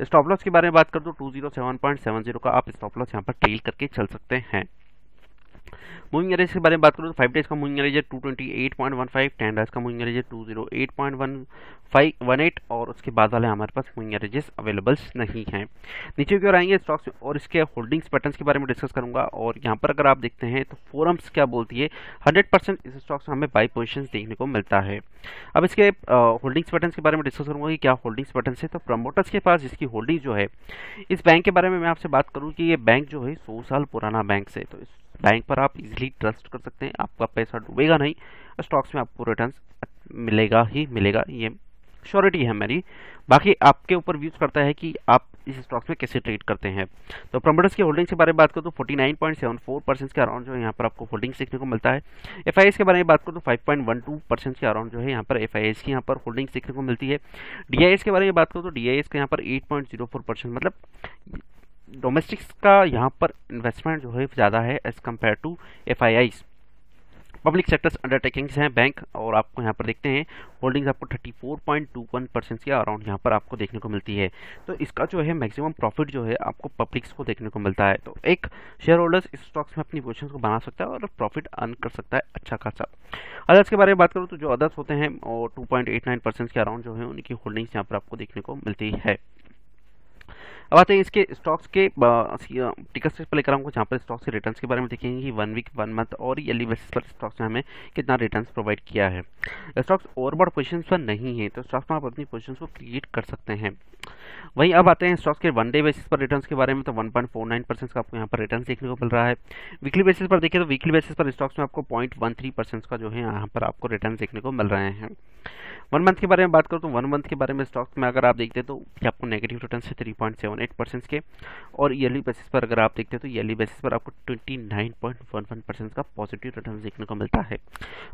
स्टॉप लॉस के बारे में बात करूँ तो 207.70 का आप स्टॉप लॉस यहाँ पर टेल करके चल सकते हैं। मूविंग एवरेज के बारे में बात करूँ तो 5 डेज का मूविंग एवरेज है 228.15, 10 डेज का मूविंग एवरेज है 208.18, और उसके बाद वाले हमारे पास मूविंग एवरेजेस अवेलेबल्स नहीं हैं। नीचे की ओर आएंगे स्टॉक्स और इसके होल्डिंग्स पैटर्न्स के बारे में डिस्कस करूंगा, और यहाँ पर अगर आप देखते हैं तो फोरम्स क्या बोलती है, 100% इस स्टॉक्स में हमें बाई पोजिशन देखने को मिलता है। अब इसके होल्डिंग्स पैटर्न्स के बारे में डिस्कस करूंगा कि क्या होल्डिंग्स पैटर्न्स है। तो प्रमोटर्स के पास जिसकी होल्डिंग जो है, इस बैंक के बारे में मैं आपसे बात करूँ कि ये बैंक जो है 100 साल पुराना बैंक है, तो इस बैंक पर आप इजीली ट्रस्ट कर सकते हैं, आपका पैसा डूबेगा नहीं, स्टॉक्स में आपको रिटर्न्स मिलेगा ही मिलेगा, ये श्योरिटी है मेरी। बाकी आपके ऊपर व्यूज करता है कि आप इस स्टॉक्स में कैसे ट्रेड करते हैं। तो प्रमोटर्स की होल्डिंग्स के बारे में बात करूँ तो 49.74% के अराउंड जो है यहाँ पर आपको होल्डिंग्स देखने को मिलता है। FIS के बारे में बात करूँ तो 5.12% के अराउंड जो है यहाँ पर FIS की यहाँ पर होल्डिंग्स देखने को मिलती है। DIS के बारे में बात करूँ तो DIS का यहाँ पर 8.04%, मतलब डोमेस्टिक्स का यहाँ पर इन्वेस्टमेंट जो है ज़्यादा है as compare to FIIs। Public sectors undertakings हैं बैंक, और आपको यहाँ पर देखते हैं होल्डिंग्स आपको 34.21% के अराउंड यहाँ पर आपको देखने को मिलती है। तो इसका जो है मैक्सिमम प्रॉफिट जो है आपको पब्लिक्स को देखने को मिलता है। तो एक शेयर होल्डर्स इस स्टॉक्स में अपनी पोजीशन को बना सकता है और प्रॉफिट अर्न कर सकता है अच्छा खासा। अदर्स के बारे में बात करूँ तो जो अदर्स होते हैं और 2.89% के अराउंड जो है उनकी होल्डिंग्स यहाँ पर आपको देखने को मिलती है। अब आते हैं इसके स्टॉक्स के टिकट से लेकर आऊँगा, जहाँ पर स्टॉक्स के रिटर्न्स के बारे में देखेंगे कि 1 वीक 1 मंथ और ईयरली बेसिस पर स्टॉक्स ने हमें कितना रिटर्न्स प्रोवाइड किया है। स्टॉक्स ओवरबॉट पोजीशंस पर नहीं है, तो स्टॉक्स में आप अपनी पोजीशंस को क्रिएट कर सकते हैं। वहीं अब आते हैं स्टॉक्स के 1 डे बेसिस पर रिटर्न्स के बारे में, तो 1.49% का आपको यहाँ पर रिटर्न्स देखने को मिल रहा है। वीकली बेसिस पर देखिए तो वीकली बेसिस पर स्टॉक्स में आपको 0.13% का जो है यहाँ पर आपको रिटर्न देखने को मिल रहे हैं। 1 मंथ के बारे में बात करूँ तो 1 मंथ के बारे में स्टॉक्स में अगर आप देखते हैं तो आपको नेगेटिव रिटर्न है 3.78% के, और ईयरली बेसिस पर अगर आप देखते हैं तो ईयरली बेसिस पर आपको 29.11% का पॉजिटिव रिटर्न देखने को मिलता है।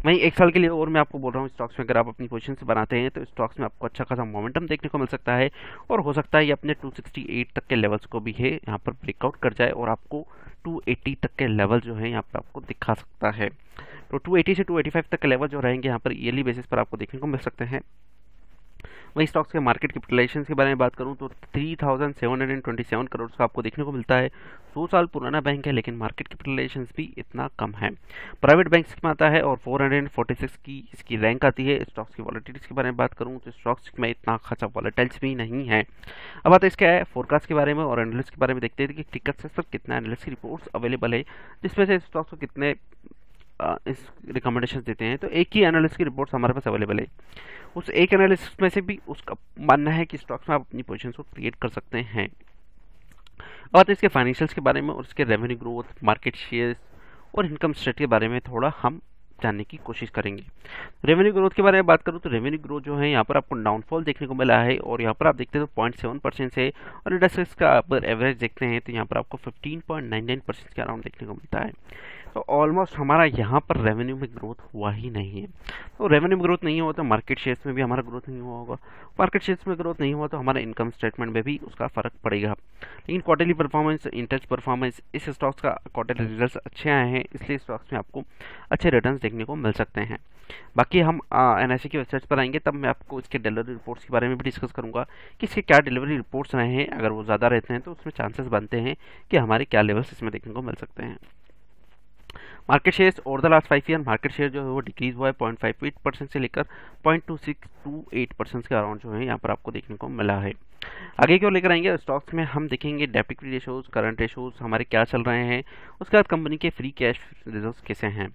वहीं 1 साल के लिए और मैं आपको बोल रहा हूँ स्टॉक्स में अगर आप अपनी पोजीशन से बनाते हैं तो स्टॉक्स में आपको अच्छा खासा मोमेंटम देखने को मिल सकता है, और हो सकता है ये अपने 268 तक के लेवल्स को भी है यहाँ पर ब्रेकआउट कर जाए और आपको 280 तक के लेवल जो है यहाँ पर आपको दिखा सकता है। तो 280 से 285 तक के लेवल जो रहेंगे यहाँ पर ईयरली बेसिस पर आपको देखने को मिल सकते हैं। वहीं स्टॉक्स के मार्केट कैपिटलाइजेशन के बारे में बात करूं तो 3727 करोड़ का आपको देखने को मिलता है। 100 साल पुराना बैंक है, लेकिन मार्केट कैपिटलाइजेशन भी इतना कम है। प्राइवेट बैंक्स में आता है और 446 की इसकी रैंक आती है। स्टॉक्स की वॉलेटिलिटीज के बारे में बात करूं तो स्टॉक्स में इतना खासा वॉलेटाइल्स भी नहीं है। अब आता है इसका फोरकास्ट के बारे में और एनालिस्ट के बारे में देखते हैं कि टिकट पर कितना एनालिस्ट की रिपोर्ट्स अवेलेबल है, जिसमें से स्टॉक्स को कितने इस रिकमेंडेशन देते हैं। तो एक ही एनालिस्ट की रिपोर्ट्स हमारे पास अवेलेबल है, उस एक एनालिस्ट में से भी उसका मानना है कि स्टॉक्स में आप अपनी पोजीशन को क्रिएट कर सकते हैं। और इसके फाइनेंशियल्स के बारे में और इसके रेवेन्यू ग्रोथ, मार्केट शेयर्स और इनकम स्टेट के बारे में थोड़ा हम जानने की कोशिश करेंगे। रेवेन्यू ग्रोथ के बारे में बात करूं तो रेवेन्यू ग्रोथ जो है यहाँ पर आपको डाउनफॉल देखने को मिला है, और यहाँ पर आप देखते हैं तो 0.7% से, और इंडस्ट्री का अगर एवरेज देखते हैं तो यहाँ पर आपको 15.99% के अराउंड देखने को मिलता है। तो ऑलमोस्ट हमारा यहाँ पर रेवेन्यू में ग्रोथ हुआ ही नहीं है। तो रेवेन्यू में ग्रोथ नहीं हुआ तो मार्केट शेयर्स में भी हमारा ग्रोथ नहीं हुआ होगा, मार्केट शेयर्स में ग्रोथ नहीं हुआ तो हमारे इनकम स्टेटमेंट में भी उसका फर्क पड़ेगा। लेकिन क्वार्टरली परफॉर्मेंस, इंटच परफॉर्मेंस, इस स्टॉक्स का क्वार्टरली रिजल्ट अच्छे आए हैं, इसलिए स्टॉक्स में आपको अच्छे रिटर्न्स देखने को मिल सकते हैं। बाकी हम एनआईसी की वेबसाइट पर आएंगे तब मैं आपको इसके डिलीवरी रिपोर्ट्स के बारे में भी डिस्कस करूंगा कि इसके क्या डिलीवरी रिपोर्ट्स रहे हैं। अगर वो ज़्यादा रहते हैं तो उसमें चांसेस बनते हैं कि हमारे क्या लेवल्स इसमें देखने को मिल सकते हैं। Market shares over the last 5 year market share जो है वो डिक्रीज हुआ है 0.58% से लेकर 0.2628% के अराउंड जो है यहाँ पर आपको देखने को मिला है। आगे की ओर लेकर आएंगे स्टॉक्स में हम देखेंगे डेब्ट इक्विटी रेशोज, करंट रेशोज हमारे क्या चल रहे हैं, उसके बाद कंपनी के फ्री कैश रिजर्व्स कैसे हैं।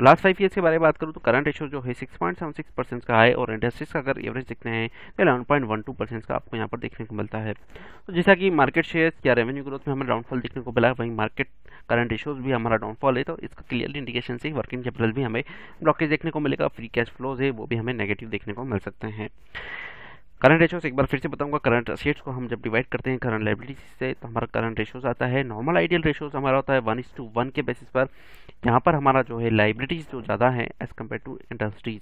लास्ट 5 ईयर्स के बारे में बात करूँ तो करंट रेशो जो है 6.76% का है, और इंडस्ट्रीज का अगर एवरेज देखते हैं तो 11.12% का आपको यहाँ पर देखने को मिलता है। तो जैसा कि मार्केट शेयर्स या रेवेन्यू ग्रोथ में हमें डाउनफॉल देखने को मिला, वहीं मार्केट करंट रेशोज भी हमारा डाउनफॉल है, तो इसका क्लियरली इंडिकेशन से वर्किंग कैपिटल भी हमें ब्लॉकेज देखने को मिलेगा, फ्री कैश फ्लोज है वो भी हमें नेगेटिव देखने को मिल सकते हैं। करंट रेशोस एक बार फिर से बताऊंगा, करंट असेट्स को हम जब डिवाइड करते हैं करंट लायबिलिटीज से तो हमारा करंट रेशोस आता है। नॉर्मल आइडियल रेशोस हमारा होता है 1:1 के बेसिस पर, यहाँ पर हमारा जो है लायबिलिटीज जो ज़्यादा है एज कम्पेयर टू इंडस्ट्रीज।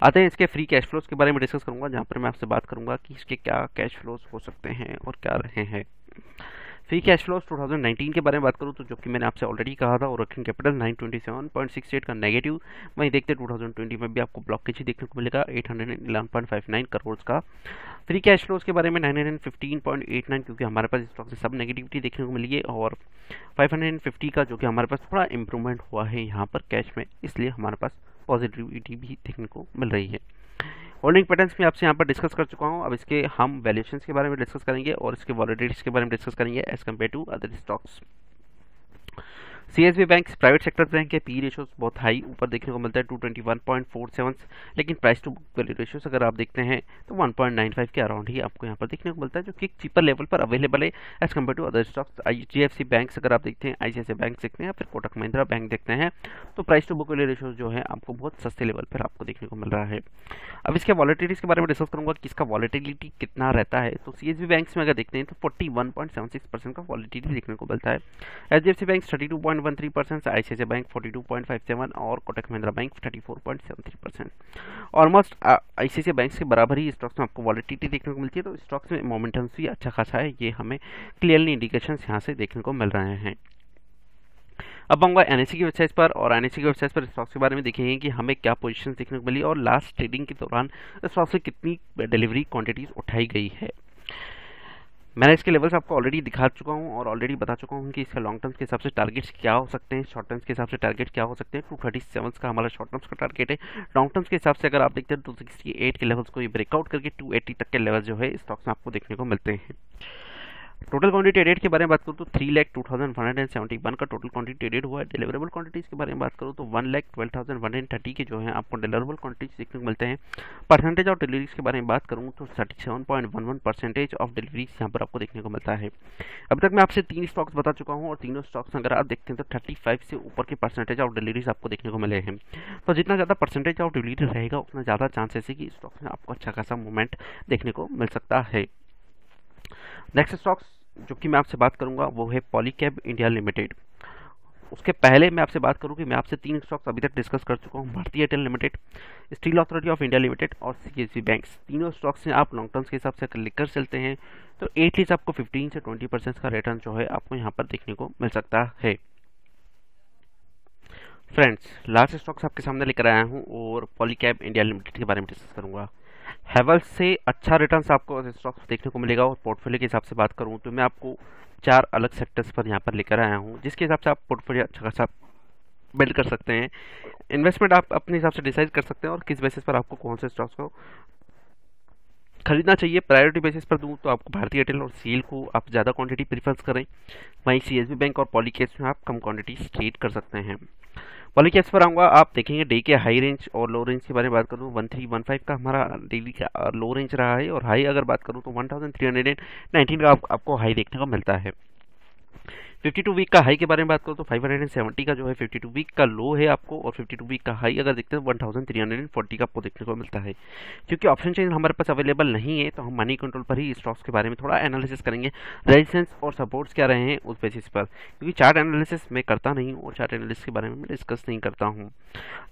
आते हैं इसके फ्री कैश फ्लोज के बारे में डिस्कस करूंगा, जहाँ पर मैं आपसे बात करूंगा कि इसके क्या कैश फ्लोज हो सकते हैं और क्या रहे हैं। फ्री कैश फ्लोज 2019 के बारे में बात करूँ तो जो कि मैंने आपसे ऑलरेडी कहा था, और वर्किंग कैपिटल 927.68 का नेगेटिव। वहीं देखते 2020 में भी आपको ब्लॉकेज ही देखने को मिलेगा 811.59 करोड़ का। फ्री कैश फ्लोज के बारे में 915.89, क्योंकि हमारे पास स्टॉक से सब नेगेटिविटी देखने को मिली है, और 550 का जो कि हमारे पास थोड़ा इंप्रूवमेंट हुआ है यहाँ पर कैश में, इसलिए हमारे पास पॉजिटिविटी भी देखने को मिल रही है। होल्डिंग पैटर्न्स में आपसे यहाँ पर डिस्कस कर चुका हूँ, अब इसके हम वैल्यूएशंस के बारे में डिस्कस करेंगे और इसके वॉलेटिलिटीज के बारे में डिस्कस करेंगे as compare to other stocks. CSB Bank private sector bank के पी रेशोज बहुत हाई ऊपर देखने को मिलता है 221.47, लेकिन price to book value ratios अगर आप देखते हैं तो 1.95 के अराउंड ही आपको यहाँ पर देखने को मिलता है, जो कि एक चीपर लेवल पर अवेलेबल है as compare to other stocks. IGFC bank अगर आप देखते हैं, ICICI बैंक देखते हैं या फिर कोटक महिंद्रा बैंक देखते हैं, तो price to book value ratios जो है आपको बहुत सस्ते लेवल पर आपको देखने को मिल रहा है। अब इसके वॉलेटिलिटीज के बारे में डिस्कस करूंगा कि इसका वॉलेटिलिटी कितना रहता है। तो सीएसबी बैंक्स में अगर देखते हैं तो 41.76% का वॉलेटिलिटी देखने को मिलता है। HDFC बैंक 32.13%, ICICI बैंक 42.57 और Kotak Mahindra bank 34.73%। Almost ICICI bank के बराबर ही स्टॉक्स में आपको वॉलेटिलिटी देखने को मिलती है, तो स्टॉक्स में मोमेंटम भी अच्छा खासा है, ये हमें क्लियरली इंडिकेशंस यहाँ से देखने को मिल रहे हैं। अब आऊँगा एनएससी की वेबसाइट पर, और एनएससी की वेबसाइट पर स्टॉक्स के बारे में देखेंगे कि हमें क्या पोजीशंस देखने को मिली और लास्ट ट्रेडिंग के दौरान स्टॉक से कितनी डिलीवरी क्वांटिटीज उठाई गई है। मैंने इसके लेवल्स आपको ऑलरेडी दिखा चुका हूँ और ऑलरेडी बता चुका हूँ कि इसका लॉन्ग टर्म्स के हिसाब से टारगेट्स क्या हो सकते हैं, शॉर्ट टर्म्स के हिसाब से टारगेट क्या हो सकते हैं। 237 का हमारा शॉर्ट टर्म्स का टारगेट है। लॉन्ग टर्म्स के हिसाब से अगर आप देखते हैं 268 के लेवल्स को ये ब्रेकआउट करके 280 तक के लेवल जो है स्टॉक्स में आपको देखने को मिलते हैं। टोटल क्वांटिटी ट्रेडेड के बारे में बात करूँ तो 3,02,171 का टोटल क्वांटिटी ट्रेडेड हुआ है। डिलीवरेबल क्वांटिटीज के बारे में बात करूँ तो 1,12,130 के जो है आपको डिलीवरेबल क्वांटिटीज देखने को मिलते हैं। परसेंटेज ऑफ डिलीवरीज के बारे में बात करूँ तो 37.11% ऑफ डिलीवरीज यहाँ पर आपको देखने को मिलता है। अभी तक मैं आपसे 3 स्टॉक्स बता चुका हूँ और तीनों स्टॉक्स अगर आप देखते हैं तो 35 से ऊपर के परसेंटेज ऑफ डिलीवरीज आपको देखने को मिले हैं। तो जितना ज़्यादा परसेंटेज ऑफ डिलीवरी रहेगा उतना ज़्यादा चांसेस है कि स्टॉक्स में आपको अच्छा खासा मूवमेंट देखने को मिल सकता है। नेक्स्ट स्टॉक्स जो कि मैं आपसे बात करूंगा वो है पॉलीकैब इंडिया लिमिटेड। उसके पहले मैं आपसे बात करूं कि मैं आपसे 3 स्टॉक्स अभी तक डिस्कस कर चुका हूं, भारतीय Airtel limited, steel authority of India limited और सीएसबी बैंक्स। तीनों स्टॉक्स से आप लॉन्ग टर्म्स के हिसाब से लेकर चलते हैं तो एटलीस्ट आपको 15 से 20% का रिटर्न जो है आपको यहाँ पर देखने को मिल सकता है। फ्रेंड्स, लास्ट स्टॉक्स आपके सामने लेकर आया हूँ और पॉलीकैब इंडिया लिमिटेड के बारे में डिस्कस करूंगा। हैवेल्स से अच्छा रिटर्न्स आपको स्टॉक्स देखने को मिलेगा और पोर्टफोलियो के हिसाब से बात करूं तो मैं आपको 4 अलग सेक्टर्स पर यहाँ पर लेकर आया हूँ जिसके हिसाब से आप पोर्टफोलियो अच्छा खासा बिल्ड कर सकते हैं। इन्वेस्टमेंट आप अपने हिसाब से डिसाइड कर सकते हैं और किस बेसिस पर आपको कौन से स्टॉक्स को खरीदना चाहिए। प्रायोरिटी बेसिस पर दूँ तो आपको भारतीय एयरटेल और सीएल को आप ज़्यादा क्वांटिटी प्रीफर करें, वहीं सीएसबी बैंक और पॉलीकैब्स में आप कम क्वांटिटी ट्रेड कर सकते हैं। पॉलीकैब्स पर आऊँगा, आप देखेंगे डे के हाई रेंज और लो रेंज के बारे में बात करूँ 1315 का हमारा डेली का लो रेंज रहा है और हाई अगर बात करूँ तो 1319 का आपको हाई देखने को मिलता है। 52 वीक का हाई के बारे में बात करो तो 570 का जो है 52 वीक का लो है आपको, और 52 वीक का हाई अगर देखते हैं 1340 का आपको देखने को मिलता है। क्योंकि ऑप्शन चेंज हमारे पास अवेलेबल नहीं है तो हम मनी कंट्रोल पर ही स्टॉक्स के बारे में थोड़ा एनालिसिस करेंगे, रेजिस्टेंस और सपोर्ट्स क्या रहे हैं उस बेसिस पर, क्योंकि चार्ट एनालिसिस मैं करता नहीं हूँ और चार्ट एनालिसिस के बारे में मैं डिस्कस नहीं करता हूँ।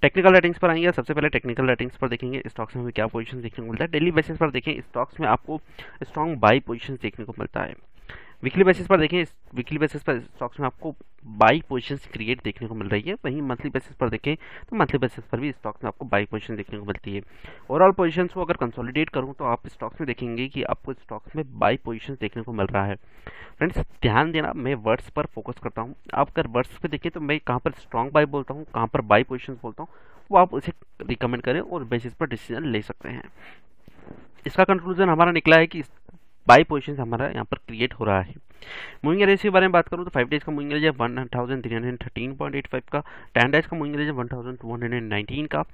टेक्निकल रेटिंग्स पर आएंगे। सबसे पहले टेक्निकल रेटिंग्स पर देखेंगे स्टॉक्स में हमें क्या पोजीशन देखने को मिलता है। डेली बेसिस पर देखें स्टॉक्स में आपको स्ट्रॉन्ग बाई पोजीशन देखने को मिलता है। वीकली बेसिस पर देखें, वीकली बेसिस पर स्टॉक्स में आपको बाई पोजीशंस क्रिएट देखने को मिल रही है। वहीं मंथली बेसिस पर देखें तो मंथली बेसिस पर भी स्टॉक्स में आपको बाई पोजीशन देखने को मिलती है। ओवरऑल पोजीशंस को अगर कंसोलिडेट करूं तो आप स्टॉक्स में देखेंगे कि आपको स्टॉक्स में बाई पोजीशंस देखने को मिल रहा है। फ्रेंड्स, ध्यान देना, मैं वर्ड्स पर फोकस करता हूँ। आप अगर वर्ड्स पे देखें तो मैं कहाँ पर स्ट्रॉन्ग बाई बोलता हूँ, कहाँ पर बाई पोजीशंस बोलता हूँ, वो आप उसे रिकमेंड करें और बेसिस पर डिसीजन ले सकते हैं। इसका कंक्लूजन हमारा निकला है कि बाई पोजीशन हमारा यहाँ पर क्रिएट हो रहा है। मूविंग एवरेज के बारे में बात करूँ तो 5 डेज का मूविंग एवरेज है 1313.85 का, 10 डेज का मूविंग एवरेज है 1219 का,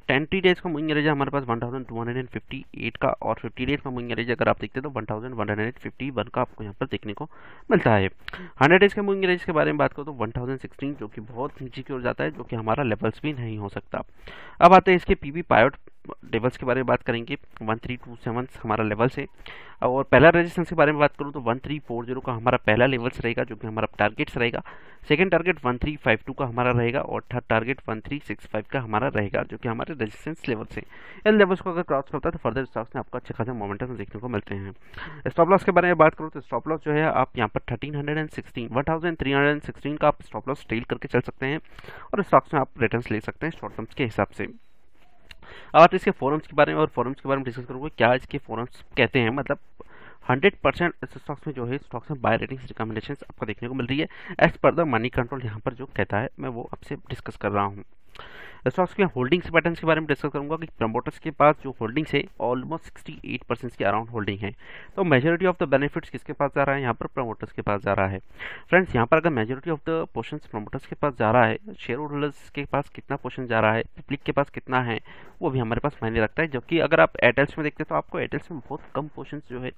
10 डेज का मूविंग एवरेज है हमारे पास 1258 का, और 50 डेज का मूविंग एवरेज अगर आप देखते हैं तो 1151 का आपको यहाँ पर देखने को मिलता है। 100 डेज के मूविंग एवरेज के बारे में बात करूँ तो 1016 जो कि बहुत नीचे की ओर जाता है, जो कि हमारा लेवल्स भी नहीं हो सकता। अब आते हैं इसके पीवी पायोट लेवल्स के बारे में बात करेंगे। 1327 हमारा लेवल्स है, और पहला रेजिस्टेंस के बारे में बात करूँ तो 1340 का हमारा पहला लेवल्स रहेगा जो कि हमारा टारगेट्स रहेगा। सेकंड टारगेट 1352 का हमारा रहेगा और थर्ड टारगेट 1365 का हमारा रहेगा जो कि हमारे रेजिस्टेंस लेवल्स है। इन लेवल्स को अगर क्रॉस करता है तो फर्दर स्टॉक्स में आपको अच्छे खासे मोमेंटम देखने को मिलते हैं। स्टॉप लॉस के बारे में बात करूँ तो स्टॉप लॉस जो है आप यहाँ पर 1316 का आप स्टॉप लॉस टेल करके चल सकते हैं और स्टॉक्स में आप रिटर्न्स ले सकते हैं शॉर्ट टर्म्स के हिसाब से। अब इसके फोरम्स के बारे में और फोरम्स के बारे में डिस्कस करूँगा, क्या इसके फोरम्स कहते हैं। मतलब 100% स्टॉक्स में जो है स्टॉक्स में बाय रेटिंग्स रिकमेंडेशंस आपको देखने को मिल रही है as per the money control. यहाँ पर जो कहता है मैं वो आपसे डिस्कस कर रहा हूँ। स्टॉक्स के होल्डिंग्स पैटर्न्स के बारे में डिस्कस करूंगा कि प्रमोटर्स के पास जो होल्डिंग्स है ऑलमोस्ट 68% के अराउंड होल्डिंग है। तो मेजॉरिटी ऑफ द बेनिफिट्स किसके पास जा रहा है, यहाँ पर प्रमोटर्स के पास जा रहा है। फ्रेंड्स, यहाँ पर अगर majority of the portions promoters के पास जा रहा है, शेयर होल्डर्स के पास कितना पोर्शन जा रहा है, पब्लिक के पास कितना है, वो भी हमारे पास मायने रखता है। जबकि अगर आप एयरटेल्स में देखते हैं तो आपको एयरटेल्स में बहुत कम पोर्शन जो है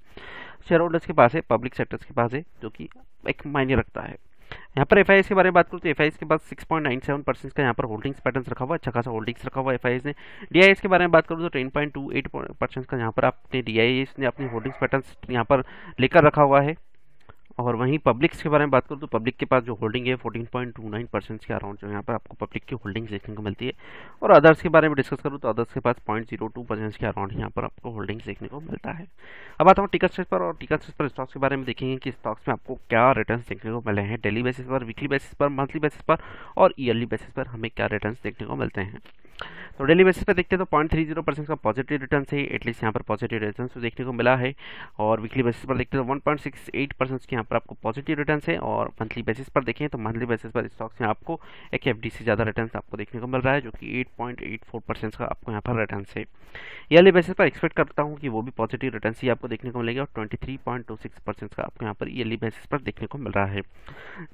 शेयर होल्डर्स के पास है, पब्लिक सेक्टर्स के पास है, जो कि एक मायने रखता है। यहाँ पर एफआईएस के बारे में बात करूँ तो एफआईएस के पास 6.97% का यहाँ पर होल्डिंग्स पैटर्न्स रखा हुआ है, अच्छा खासा होल्डिंग्स रखा हुआ है एफआईएस ने। डीआईएस के बारे में बात करूँ तो 10.28% का यहाँ पर आपने डीआईएस ने अपनी होल्डिंग्स पैटर्न्स यहाँ पर लेकर रखा हुआ है। और वहीं पब्लिक्स के बारे में बात करूँ तो पब्लिक के पास जो होल्डिंग है 14.29% के अराउंड जो यहाँ पर आपको पब्लिक की होल्डिंग देखने को मिलती है। और अदर्स के बारे में डिस्कस करूँ तो अदर्स के पास 0.02% के अराउंड यहाँ पर आपको होल्डिंग्स देखने को मिलता है। अब आता हूँ टिकट स्टेज पर, और टिकट स्टेज पर स्टॉक्स के बारे में देखेंगे कि स्टॉक्स में आपको क्या रिटर्न्स देखने को मिले हैं डेली बेसिस पर, वीकली बेसिस पर, मंथली बेसिस पर और ईयरली बेसिस पर हमें क्या रिटर्न्स देखने को मिलते हैं। तो डेली बेसिस पर देखते हैं तो 0.30% का पॉजिटिव रिटर्न है, एटलीस्ट यहाँ पर पॉजिटिव रिटर्न तो देखने को मिला है। और वीकली बेसिस पर देखते हैं तो 1.68% की यहाँ पर आपको पॉजिटिव रिटर्न है। और मंथली बेसिस पर देखें तो मंथली बेसिस पर स्टॉक्स में आपको एक एफडी से ज़्यादा रिटर्न आपको देखने को मिल रहा है, जो कि 8.84% का आपको यहाँ पर रिटर्न है। ईयरली बेसिस पर एक्सपेक्ट करता हूँ कि वो भी पॉजिटिव रिटर्न ही आपको देखने को मिलेगा, और 23.26% का आपको यहाँ पर ईयरली बेसिस पर देखने को मिल रहा है।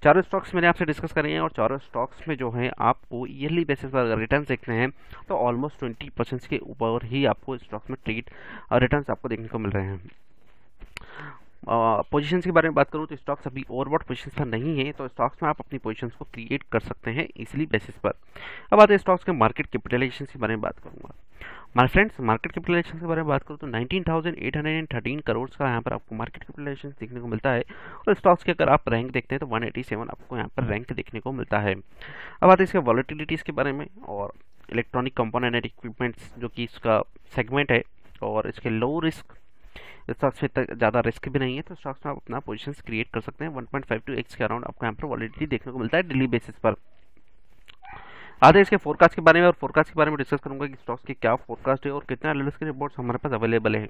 चारों स्टॉक्स मैंने आपसे डिस्कस करेंगे, और चारों स्टॉक्स में जो है आपको ईयरली बेसिस पर अगर रिटर्न देखते हैं तो ऑलमोस्ट 20% के ऊपर ही आपको स्टॉक्स में ट्रेड रिटर्न्स आपको देखने को मिल रहे हैं। पोजीशंस के बारे में बात करूं तो स्टॉक्स अभी ओवरबॉट पोजीशंस पर नहीं है, तो स्टॉक्स में आप अपनी पोजीशंस को क्रिएट कर सकते हैं इजीली बेसिस पर। अब आते हैं स्टॉक्स के मार्केट कैपिटलाइजेशन के बारे में बात करूंगा। माय फ्रेंड्स, मार्केट कैपिटलाइजेशन के बारे में बात करूं तो 19,813 करोड़ का यहाँ पर आपको मार्केट कैपिटलाइजेशन देखने को मिलता है। और स्टॉक्स के अगर आप रैंक देखते हैं तो 187 आपको यहाँ पर रैंक देखने को मिलता है। अब आते हैं इसके वॉलेटिलिटीज़ के बारे में। और इलेक्ट्रॉनिक कंपोनेंट एंड इक्विपमेंट्स जो कि इसका सेगमेंट है, और इसके लो रिस्क स्टॉक्स में ज़्यादा रिस्क भी नहीं है, तो स्टॉक्स में आप अपना पोजीशंस क्रिएट कर सकते हैं। 1.52x के अराउंड आपको यहाँ पर वॉलेटिलिटी देखने को मिलता है डेली बेसिस पर। आधे इसके फोरकास्ट के बारे में, और फोरकास्ट के बारे में डिस्कस करूंगा कि स्टॉक्स की क्या फोरकास्ट है और कितने एनालिस्ट के रिपोर्ट्स हमारे पास अवेलेबल है,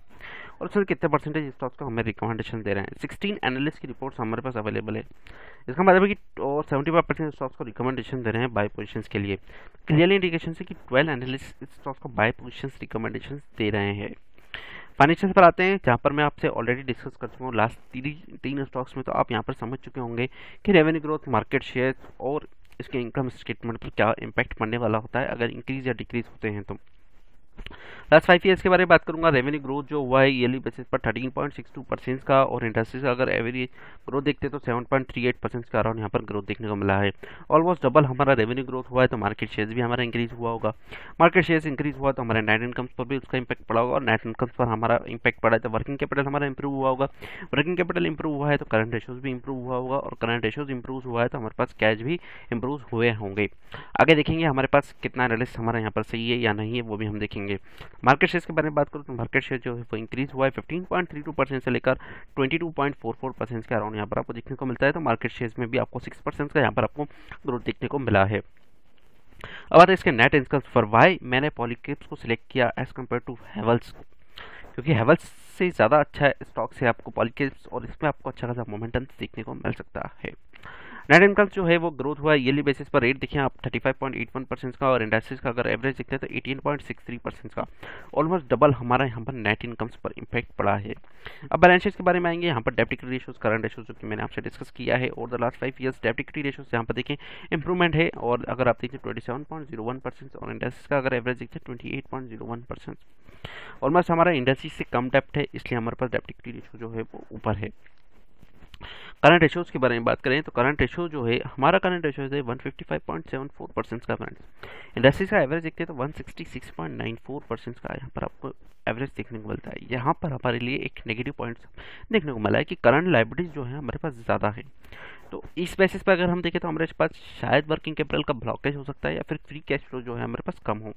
और उसमें कितने परसेंटेज स्टॉक्स को हमें रिकमेंडेशन दे रहे हैं। 16 एनालिस्ट की रिपोर्ट्स हमारे पास अवेलेबल है। इसका मतलब है कि और 75% स्टॉक्स को रिकमेंडेशन दे रहे हैं बाय पोजीशंस के लिए। क्लियरली इंडिकेशन है कि 12 एनालिस्ट स्टॉक्स को बाय पोजीशंस रिकमेंडेशन दे रहे हैं। फाइनेंशियल पर आते हैं, जहाँ पर मैं आपसे ऑलरेडी डिस्कस कर चुका हूँ लास्ट तीन स्टॉक्स में, तो आप यहाँ पर समझ चुके होंगे कि रेवेन्यू ग्रोथ, मार्केट शेयर और इसके इनकम स्टेटमेंट पर क्या इंपैक्ट पड़ने वाला होता है अगर इंक्रीज या डिक्रीज होते हैं। तो लास्ट 5 ईयर्स के बारे में बात करूंगा। रेवेन्यू ग्रोथ जो हुआ है ईयरली बेसिस पर 13.62% का, और इंडस्ट्री का अगर एवरेज ग्रोथ देखते हैं तो 7.38% का अराउंड यहाँ पर ग्रोथ देखने को मिला है। ऑलमोस्ट डबल हमारा रेवेन्यू ग्रोथ हुआ है, तो मार्केट शेयर भी हमारा इंक्रीज हुआ होगा। मार्केट शेयर इंक्रीज हुआ तो हमारे नेट इनकम्स पर भी उसका इंपैक्ट पड़ा होगा, और नेट इनकम्स पर हमारा इंपैक्ट पड़ा है तो वर्किंग कैपिटल हमारा इंप्रूव हुआ होगा। वर्किंग कैपिटल इंप्रूव हुआ है तो करंट रेशियोज भी इंप्रूव हुआ होगा, और करंट रेशियोज इंप्रूव हुआ है तो हमारे पास कैश भी इंप्रूव हुए होंगे। आगे देखेंगे हमारे पास कितना एनालिस्ट हमारा यहाँ पर सही है या नहीं है, वो भी हम देखेंगे। मार्केट शेयर के बारे में बात करूँ तो मार्केट शेयर जो है वो इंक्रीज हुआ है 15.32% से लेकर 22.44% के अराउंड यहाँ पर आपको देखने को मिलता है। तो मार्केट शेयर में भी आपको 6% का यहाँ पर आपको ग्रोथ देखने को मिला है। अब आता है इसके नेट इनकम पर। वाई मैंने पॉलीकेप्स को सिलेक्ट किया एज कम्पेयर टू हेवल्स, क्योंकि हेवल्स से ज़्यादा अच्छा स्टॉक से आपको पॉलीकेप्स, और इसमें आपको अच्छा खासा मोमेंटम देखने को मिल सकता है। नेट इनकम जो है वो ग्रोथ हुआ है ईयरली बेसिस पर। रेट देखिए आप 35.81% का, और इंडस्ट्रीज का अगर एवरेज देखते हैं तो 18.63% का। ऑलमोस्ट डबल हमारा यहाँ पर नेट इनकम्स पर इम्पैक्ट पड़ा है। अब बैलेंस शीट के बारे में आएंगे। यहाँ पर डेब्ट इक्विटी रेशियोज, करंट रेशियोज जो कि मैंने आपसे डिस्कस किया है, और द लास्ट 5 ईयर्स डेब्ट इक्विटी रेशियोज यहाँ पर देखें इंप्रूवमेंट है। और अगर आप देखें 27.01%, और इंडस्ट्रीज का अगर एवरेज देखते हैं 28.01%। ऑलमोस्ट हमारा इंडस्ट्री से कम डेप्ट है, इसलिए हमारे पास डेब्ट इक्विटी रेशियो जो है वो ऊपर है। करंट रेशियोज के बारे में बात करें तो करंट रेशियो जो है हमारा करंट रेशियो है 155.74% का फ्रेंड्स। इंडस्ट्रीज का एवरेज देखते हैं तो 166.94% का यहाँ पर आपको एवरेज देखने को मिलता है। यहाँ पर हमारे लिए एक नेगेटिव पॉइंट देखने को मिला है कि करंट लायबिलिटीज जो है हमारे पास ज़्यादा है। तो इस बेसिस पर अगर हम देखें तो हमारे पास शायद वर्किंग कैपिटल का ब्लॉकेज हो सकता है, या फिर फ्री कैश फ्लो जो है हमारे पास कम हो।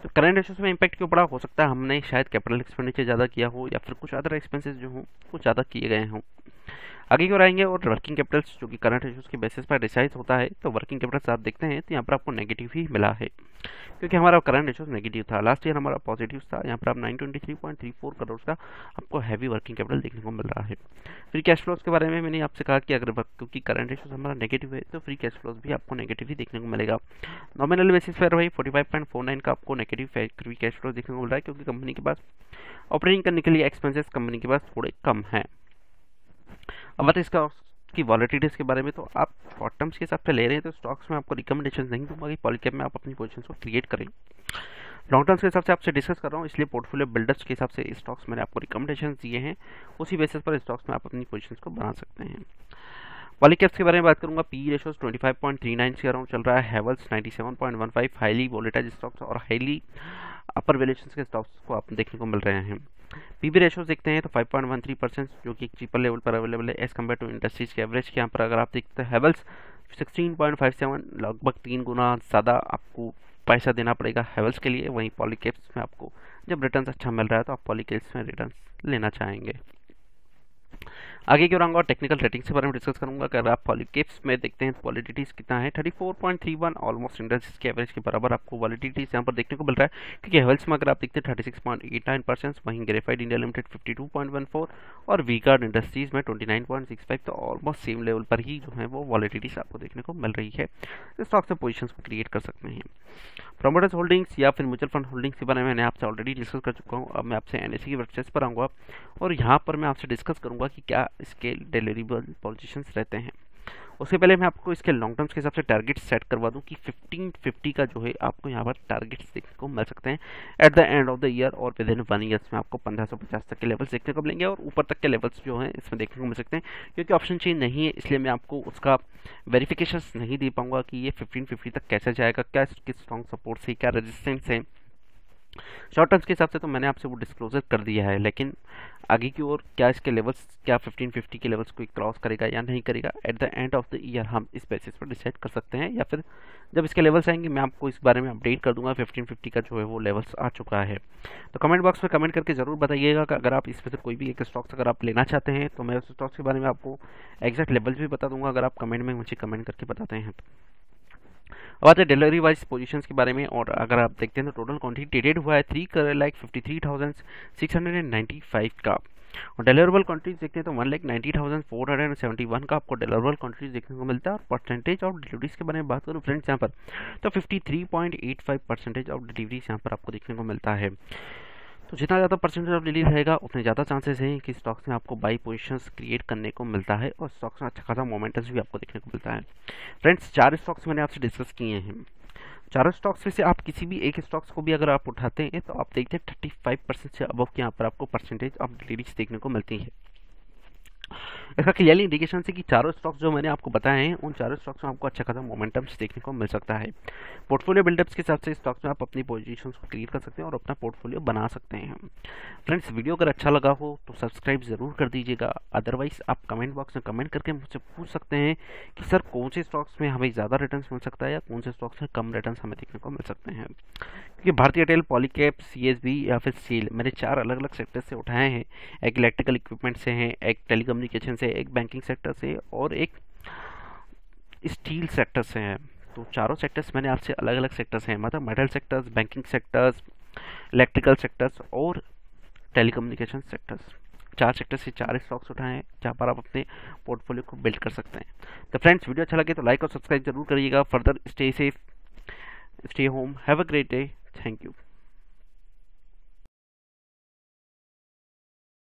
तो करंट रेशियोज में इंपैक्ट क्यों पड़ा, हो सकता है हमने शायद कैपिटल एक्सपेंडिचर ज़्यादा किया हो, या फिर कुछ अदर एक्सपेंसेस जो हों वो ज़्यादा किए गए हों। आगे की ओर आएंगे, और वर्किंग कैपिटल्स जो कि करंट रेशियोज के बेसिस पर डिसाइड होता है, तो वर्किंग कैपिटल्स आप देखते हैं तो यहाँ पर आपको नेगेटिव ही मिला है, क्योंकि हमारा करंट रेशियोज नेगेटिव था। लास्ट ईयर हमारा पॉजिटिव था। यहाँ पर आप 923.34 करोड़ का आपको हैवी वर्किंग कैपिटल देखने को मिल रहा है। फ्री कैश फ्लोज के बारे में मैंने आपसे कहा कि अगर क्योंकि करंट रेशियोज हमारा नेगेटिव है तो फ्री कैश फ्लोज भी आपको नेगेटिव ही देखने को मिलेगा। नॉमिनल बेसिस पर भाई 45.49 का आपको नेगेटिव फ्री कैश फ्लोज देखने को मिल रहा है, क्योंकि कंपनी के पास ऑपरेटिंग करने के लिए एक्सपेंसेस कंपनी के पास थोड़े कम हैं। अब इसका की वॉलेटिलिटीज के बारे में, तो आप शॉर्ट टर्म्स के हिसाब से ले रहे हैं तो स्टॉक्स में आपको रिकमेंडेशन नहीं दूंगा कि पॉलीकैप में आप अपनी पोजीशन को क्रिएट करें। लॉन्ग टर्म्स के हिसाब से आपसे डिस्कस कर रहा हूँ, इसलिए पोर्टफोलियो बिल्डर्स के हिसाब से स्टॉक्स मैंने आपको रिकमेंडेशन दिए हैं, उसी बेसिस पर स्टॉक्स में आप अपनी पोजीशन को बना सकते हैं। पॉलीकैप्स के बारे में बात करूंगा। पी रेशियोज 25.39 के अराउंड चल रहा है। हेवल्स 97.15 हाईली वोलेटाइल स्टॉक्स और हाईली अपर वैल्यूएशन के स्टॉक्स को आप देखने को मिल रहे हैं। पीबी रेशोज देखते हैं तो 5.13% जो कि एक चीपर लेवल पर अवेलेबल है एज कम्पेयर टू इंडस्ट्रीज के एवरेज के। यहाँ पर अगर आप देखते हैं हेवल्स 16.57, लगभग 3 गुना ज़्यादा आपको पैसा देना पड़ेगा हेवल्स के लिए। वहीं पॉलीकेप्स में आपको जब रिटर्न अच्छा मिल रहा है तो आप पॉलीकेप्स में रिटर्न लेना चाहेंगे। आगे क्यों रहूँगा टेक्निकल रेटिंग्स के बारे में डिस्कस करूंगा। अगर आप पॉलीकेप्स में देखते हैं तो वॉलिडिटीज कितना है 34.31, ऑलमोस्ट इंडस्ट्रीज के एवरेज के बराबर आपको वॉलिडिटीज यहाँ पर देखने को मिल रहा है। क्योंकि हेवल्स में अगर आप देखते हैं 36.89%, वहीं ग्रेफाइट इंडिया लिमिटेड 52.14 और वी-गार्ड इंडस्ट्रीज में 29.65, तो ऑलमोस्ट सेम लेवल पर ही जो है वो वॉलिडिटीज आपको देखने को मिल रही है। स्टॉक से पोजिशन को क्रिएट कर सकते हैं। प्रोमोटर्स होल्डिंग्स या फिर म्यूचुअल फंड होल्डिंग्स के बारे में मैंने आपसे ऑलरेडी डिस्कस कर चुका हूँ। अब मैं आपसे एनएसई की वेबसाइट पर आऊँगा और यहाँ पर मैं आपसे डिस्कस करूँगा कि क्या इसके डिलीवरेबल पोजीशंस रहते हैं। उससे पहले मैं आपको इसके लॉन्ग टर्म्स के हिसाब से टारगेट सेट करवा दूं कि 1550 का जो है आपको यहाँ पर टारगेट्स देखने को मिल सकते हैं at the end of the year, और विद इन 1 ईयर्स में आपको 1550 तक के लेवल्स देखने को मिलेंगे और ऊपर तक के लेवल्स जो हैं इसमें देखने को मिल सकते हैं। क्योंकि ऑप्शन चेंज नहीं है इसलिए मैं आपको उसका वेरिफिकेशन नहीं दे पाऊंगा कि ये 1550 तक कैसे जाएगा, क्या इसके स्ट्रॉन्ग सपोर्ट है, क्या रेजिस्टेंस है। शॉर्ट टर्म्स के हिसाब से तो मैंने आपसे वो डिस्क्लोजर कर दिया है, लेकिन आगे की ओर क्या इसके लेवल्स, क्या 1550 के लेवल्स को क्रॉस करेगा या नहीं करेगा, at the end of the year हम इस बेसिस पर डिसाइड कर सकते हैं। या फिर जब इसके लेवल्स आएंगे मैं आपको इस बारे में अपडेट कर दूंगा 1550 का जो है वो लेवल्स आ चुका है। तो कमेंट बॉक्स में कमेंट करके ज़रूर बताइएगा कि अगर आप इसमें से कोई भी एक स्टॉक्स अगर आप लेना चाहते हैं तो मैं उस स्टॉक्स के बारे में आपको एग्जैक्ट लेवल्स भी बता दूंगा अगर आप कमेंट में मुझे कमेंट करके बताते हैं तो। अब आते हैं डिलीवरी वाइज पोजीशंस के बारे में, और अगर आप देखते हैं तो टोटल क्वांटिटी ट्रेडेड हुआ है 3,53,695 का, और डिलीवरेबल क्वांटिटीज देखते हैं तो 1,90,471 का आपको डिलीवरेबल क्वांटिटीज देखने को मिलता है। और परसेंटेज ऑफ डिलीवरीज के बारे में बात करूँ फ्रेंड्स यहाँ पर तो 53.85% ऑफ डिलीवरीज यहाँ पर आपको देखने को मिलता है। तो जितना ज़्यादा परसेंटेज ऑफ डिलीवरी रहेगा उतने ज़्यादा चांसेस हैं कि स्टॉक्स में आपको बाई पोजीशंस क्रिएट करने को मिलता है और स्टॉक्स में अच्छा खासा मोमेंटम्स भी आपको देखने को मिलता है। फ्रेंड्स 4 स्टॉक्स मैंने आपसे डिस्कस किए हैं। चारों स्टॉक्स में से आप किसी भी एक स्टॉक्स को भी अगर आप उठाते हैं तो आप देखते हैं 35% से अबव के यहाँ पर आपको परसेंटेज ऑफ डिलीवरीज देखने को मिलती है। इसका क्लियरली इंडिकेशन है कि चारों स्टॉक्स जो मैंने आपको बताए हैं उन चारों स्टॉक्स में आपको अच्छा खासा मोमेंटम्स देखने को मिल सकता है। पोर्टफोलियो बिल्डअप्स के हिसाब से स्टॉक्स में आप अपनी पोजीशंस को क्रिएट कर सकते हैं और अपना पोर्टफोलियो बना सकते हैं। फ्रेंड्स वीडियो अगर अच्छा लगा हो तो सब्सक्राइब ज़रूर कर दीजिएगा, अदरवाइज आप कमेंट बॉक्स में कमेंट करके मुझसे पूछ सकते हैं कि सर कौन से स्टॉक्स में हमें ज़्यादा रिटर्न मिल सकता है या कौन से स्टॉक्स में कम रिटर्न हमें देखने को मिल सकते हैं। क्योंकि भारतीय एयरटेल, पॉलीकैब, CSB या फिर सेल मैंने 4 अलग अलग सेक्टर से उठाए हैं। एक इलेक्ट्रिकल इक्विपमेंट से हैं, एक टेलीकम्युनिकेशन से, एक बैंकिंग सेक्टर से और एक स्टील सेक्टर से है। तो चारों सेक्टर्स मैंने आपसे अलग अलग सेक्टर्स हैं, मतलब metal sectors, banking sectors, electrical sectors और टेलीकम्युनिकेशन सेक्टर्स। 4 सेक्टर से 4 स्टॉक्स उठाए हैं जहाँ पर आप अपने पोर्टफोलियो को बिल्ड कर सकते हैं। तो फ्रेंड्स वीडियो अच्छा लगे तो लाइक और सब्सक्राइब जरूर करिएगा। Further stay safe, stay home, have a great day, thank you.